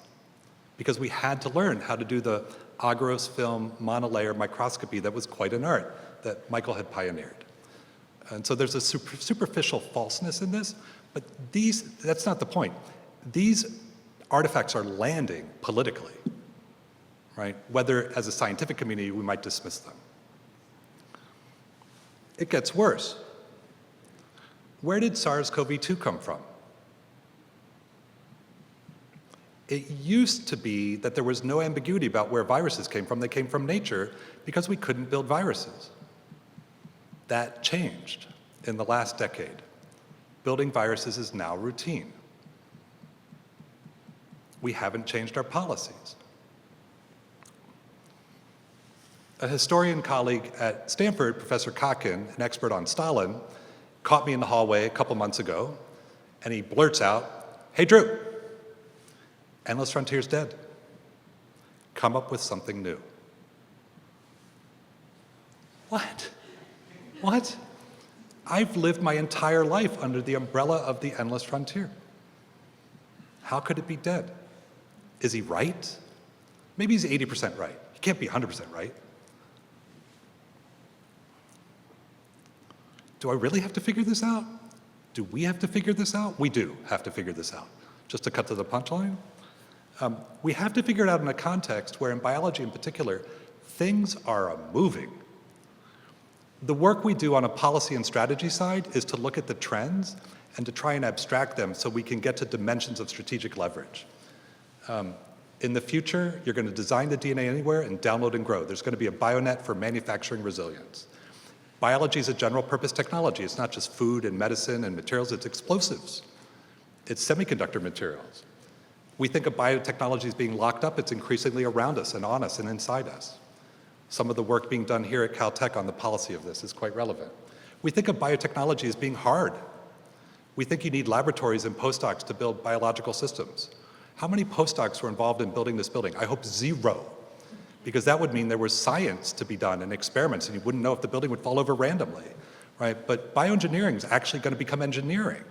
Speaker 4: because we had to learn how to do the agarose film monolayer microscopy that was quite an art that Michael had pioneered. And so there's a superficial falseness in this, but that's not the point. These artifacts are landing politically, right? Whether as a scientific community we might dismiss them. It gets worse. Where did SARS-CoV-2 come from? It used to be that there was no ambiguity about where viruses came from. They came from nature because we couldn't build viruses. That changed in the last decade. Building viruses is now routine. We haven't changed our policies. A historian colleague at Stanford, Professor Kakin, an expert on Stalin, caught me in the hallway a couple months ago, and he blurts out, "Hey, Drew, Endless Frontier's dead. Come up with something new." What? What? I've lived my entire life under the umbrella of the Endless Frontier. How could it be dead? Is he right? Maybe he's 80% right. He can't be 100% right. Do I really have to figure this out? Do we have to figure this out? We do have to figure this out. Just to cut to the punchline, we have to figure it out in a context where, in biology in particular, things are moving. The work we do on a policy and strategy side is to look at the trends and to try and abstract them so we can get to dimensions of strategic leverage. In the future, you're going to design the DNA anywhere and download and grow. There's going to be a bionet for manufacturing resilience. Biology is a general purpose technology. It's not just food and medicine and materials, it's explosives. It's semiconductor materials. We think of biotechnology as being locked up. It's increasingly around us and on us and inside us. Some of the work being done here at Caltech on the policy of this is quite relevant. We think of biotechnology as being hard. We think you need laboratories and postdocs to build biological systems. How many postdocs were involved in building this building? I hope 0, because that would mean there was science to be done and experiments, and you wouldn't know if the building would fall over randomly, right? But bioengineering is actually going to become engineering,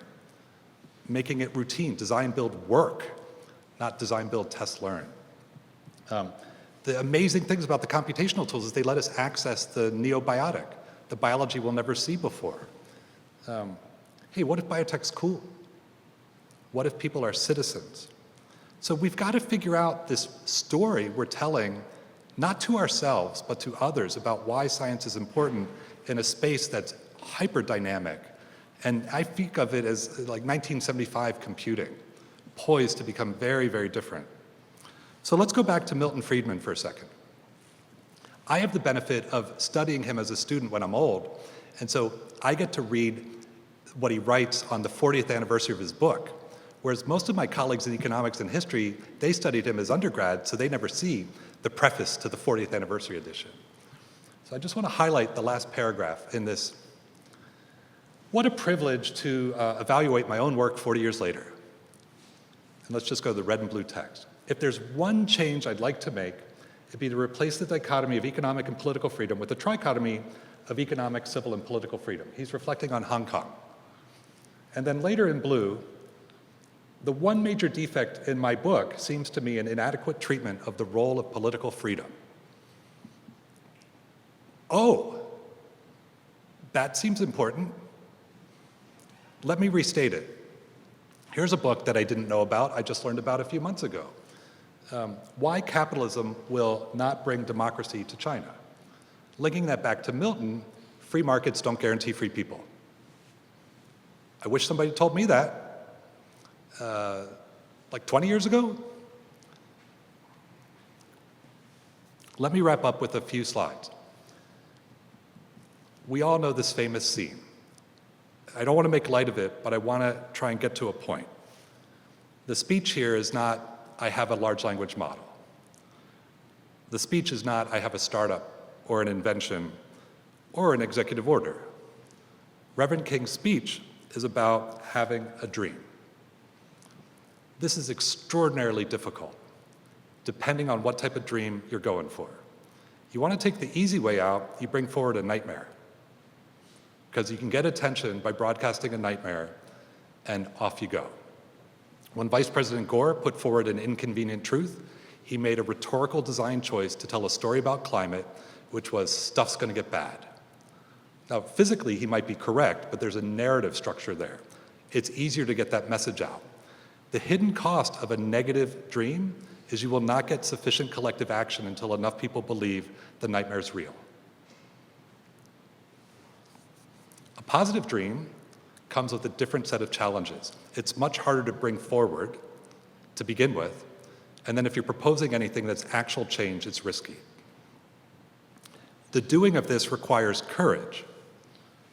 Speaker 4: making it routine, design, build, work, not design, build, test, learn. The amazing things about the computational tools is they let us access the neobiotic, the biology we'll never see before. Hey, what if biotech's cool? What if people are citizens? So we've got to figure out this story we're telling, not to ourselves, but to others, about why science is important in a space that's hyper-dynamic. And I think of it as like 1975 computing, poised to become very, very different. So let's go back to Milton Friedman for a second. I have the benefit of studying him as a student when I'm old, and so I get to read what he writes on the 40th anniversary of his book, whereas most of my colleagues in economics and history, they studied him as undergrad, so they never see the preface to the 40th anniversary edition. So I just want to highlight the last paragraph in this. What a privilege to evaluate my own work 40 years later. And let's just go to the red and blue text. If there's one change I'd like to make, it'd be to replace the dichotomy of economic and political freedom with the trichotomy of economic, civil, and political freedom. He's reflecting on Hong Kong. And then later in blue, the one major defect in my book seems to me an inadequate treatment of the role of political freedom. Oh, that seems important. Let me restate it. Here's a book that I didn't know about, I just learned about a few months ago. Why Capitalism Will Not Bring Democracy to China. Linking that back to Milton, free markets don't guarantee free people. I wish somebody told me that like 20 years ago. Let me wrap up with a few slides. We all know this famous scene. I don't want to make light of it, but I want to try and get to a point. The speech here is not, I have a large language model. The speech is not, I have a startup or an invention or an executive order. Reverend King's speech is about having a dream. This is extraordinarily difficult, depending on what type of dream you're going for. You want to take the easy way out, you bring forward a nightmare. because you can get attention by broadcasting a nightmare, and off you go. When Vice President Gore put forward an inconvenient truth, he made a rhetorical design choice to tell a story about climate, which was stuff's going to get bad. Now, physically, he might be correct, but there's a narrative structure there. It's easier to get that message out. The hidden cost of a negative dream is you will not get sufficient collective action until enough people believe the nightmare is real. A positive dream comes with a different set of challenges. It's much harder to bring forward to begin with, and then if you're proposing anything that's actual change, it's risky. The doing of this requires courage,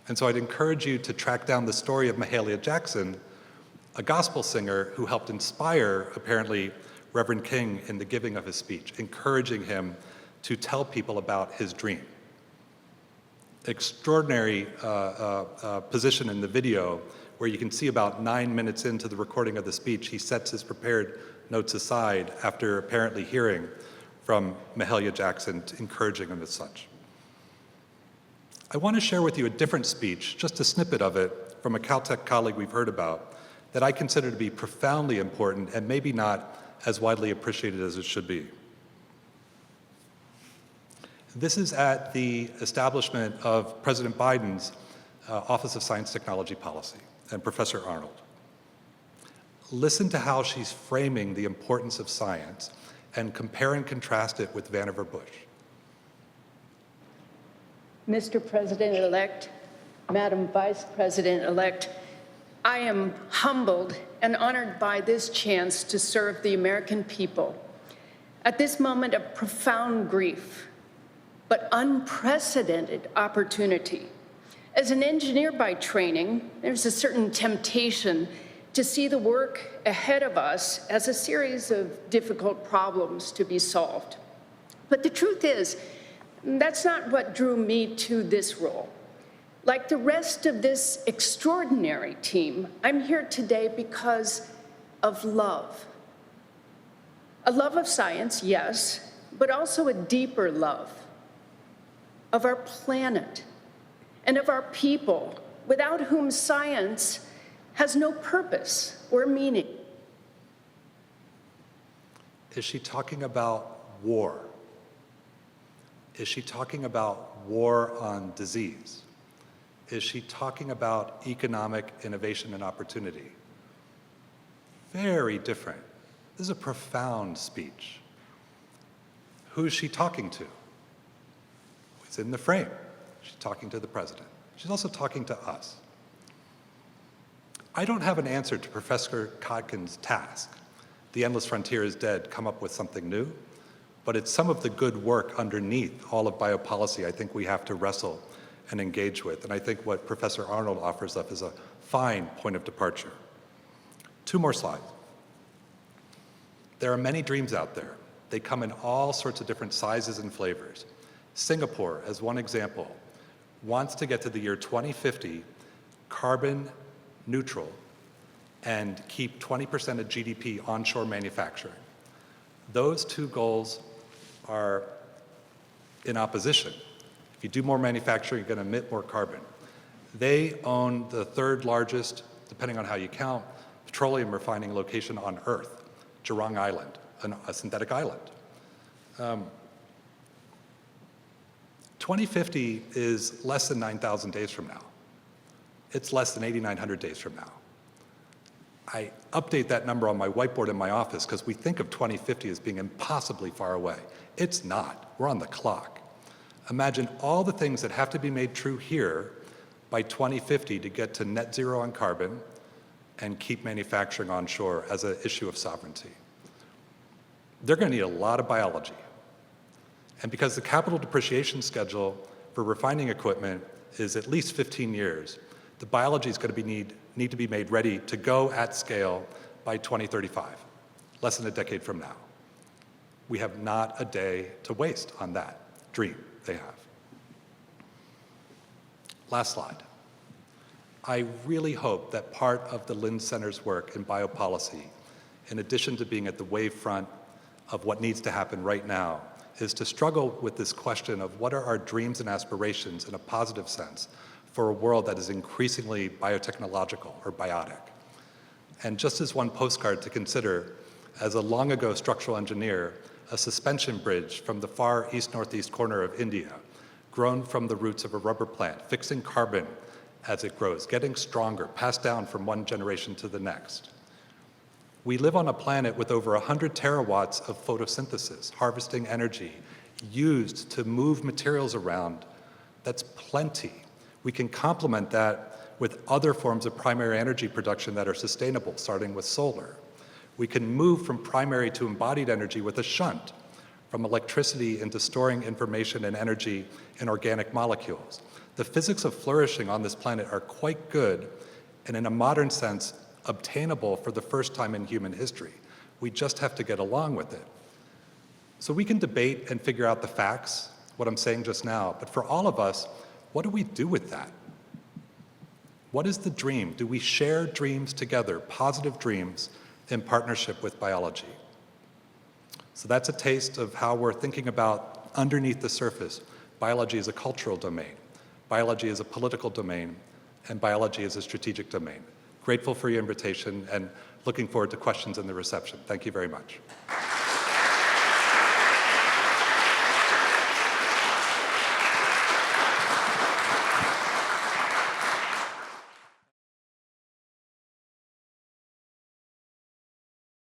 Speaker 4: and so I'd encourage you to track down the story of Mahalia Jackson, a gospel singer who helped inspire, apparently, Reverend King in the giving of his speech, encouraging him to tell people about his dream. Extraordinary position in the video where you can see about 9 minutes into the recording of the speech, he sets his prepared notes aside after apparently hearing from Mahalia Jackson encouraging him as such. I want to share with you a different speech, just a snippet of it, from a Caltech colleague we've heard about, that I consider to be profoundly important and maybe not as widely appreciated as it should be. This is at the establishment of President Biden's Office of Science Technology Policy and Professor Arnold. Listen to how she's framing the importance of science and compare and contrast it with Vannevar Bush.
Speaker 7: Mr. President-elect, Madam Vice President-elect, I am humbled and honored by this chance to serve the American people at this moment of profound grief, but unprecedented opportunity. As an engineer by training, there's a certain temptation to see the work ahead of us as a series of difficult problems to be solved. But the truth is, that's not what drew me to this role. Like the rest of this extraordinary team, I'm here today because of love. A love of science, yes, but also a deeper love of our planet and of our people, without whom science has no purpose or meaning.
Speaker 4: Is she talking about war? Is she talking about war on disease? Is she talking about economic innovation and opportunity? Very different. This is a profound speech. Who is she talking to? It's in the frame. She's talking to the president. She's also talking to us. I don't have an answer to Professor Kotkin's task. The endless frontier is dead, come up with something new. But it's some of the good work underneath all of biopolicy I think we have to wrestle and engage with. And I think what Professor Arnold offers up is a fine point of departure. 2 more slides. There are many dreams out there. They come in all sorts of different sizes and flavors. Singapore, as one example, wants to get to the year 2050 carbon neutral and keep 20% of GDP onshore manufacturing. Those 2 goals are in opposition. If you do more manufacturing, you're going to emit more carbon. They own the 3rd largest, depending on how you count, petroleum refining location on Earth, Jurong Island, a synthetic island. 2050 is less than 9,000 days from now. It's less than 8,900 days from now. I update that number on my whiteboard in my office because we think of 2050 as being impossibly far away. It's not. We're on the clock. Imagine all the things that have to be made true here by 2050 to get to net zero on carbon and keep manufacturing onshore as an issue of sovereignty. They're going to need a lot of biology. And because the capital depreciation schedule for refining equipment is at least 15 years, the biology is going to need to be made ready to go at scale by 2035, less than a decade from now. We have not a day to waste on that dream they have. Last slide. I really hope that part of the Linde Center's work in biopolicy, in addition to being at the wave front of what needs to happen right now, is to struggle with this question of what are our dreams and aspirations in a positive sense for a world that is increasingly biotechnological or biotic. And just as one postcard to consider, as a long ago structural engineer, a suspension bridge from the far east-northeast corner of India, grown from the roots of a rubber plant, fixing carbon as it grows, getting stronger, passed down from one generation to the next. We live on a planet with over 100 terawatts of photosynthesis, harvesting energy, used to move materials around. That's plenty. We can complement that with other forms of primary energy production that are sustainable, starting with solar. We can move from primary to embodied energy with a shunt, from electricity into storing information and energy in organic molecules. The physics of flourishing on this planet are quite good, and in a modern sense, obtainable for the first time in human history. We just have to get along with it. So we can debate and figure out the facts, what I'm saying just now, but for all of us, what do we do with that? What is the dream? Do we share dreams together, positive dreams, in partnership with biology? So that's a taste of how we're thinking about underneath the surface. Biology is a cultural domain, biology is a political domain, and biology is a strategic domain. Grateful for your invitation and looking forward to questions in the reception. Thank you very much.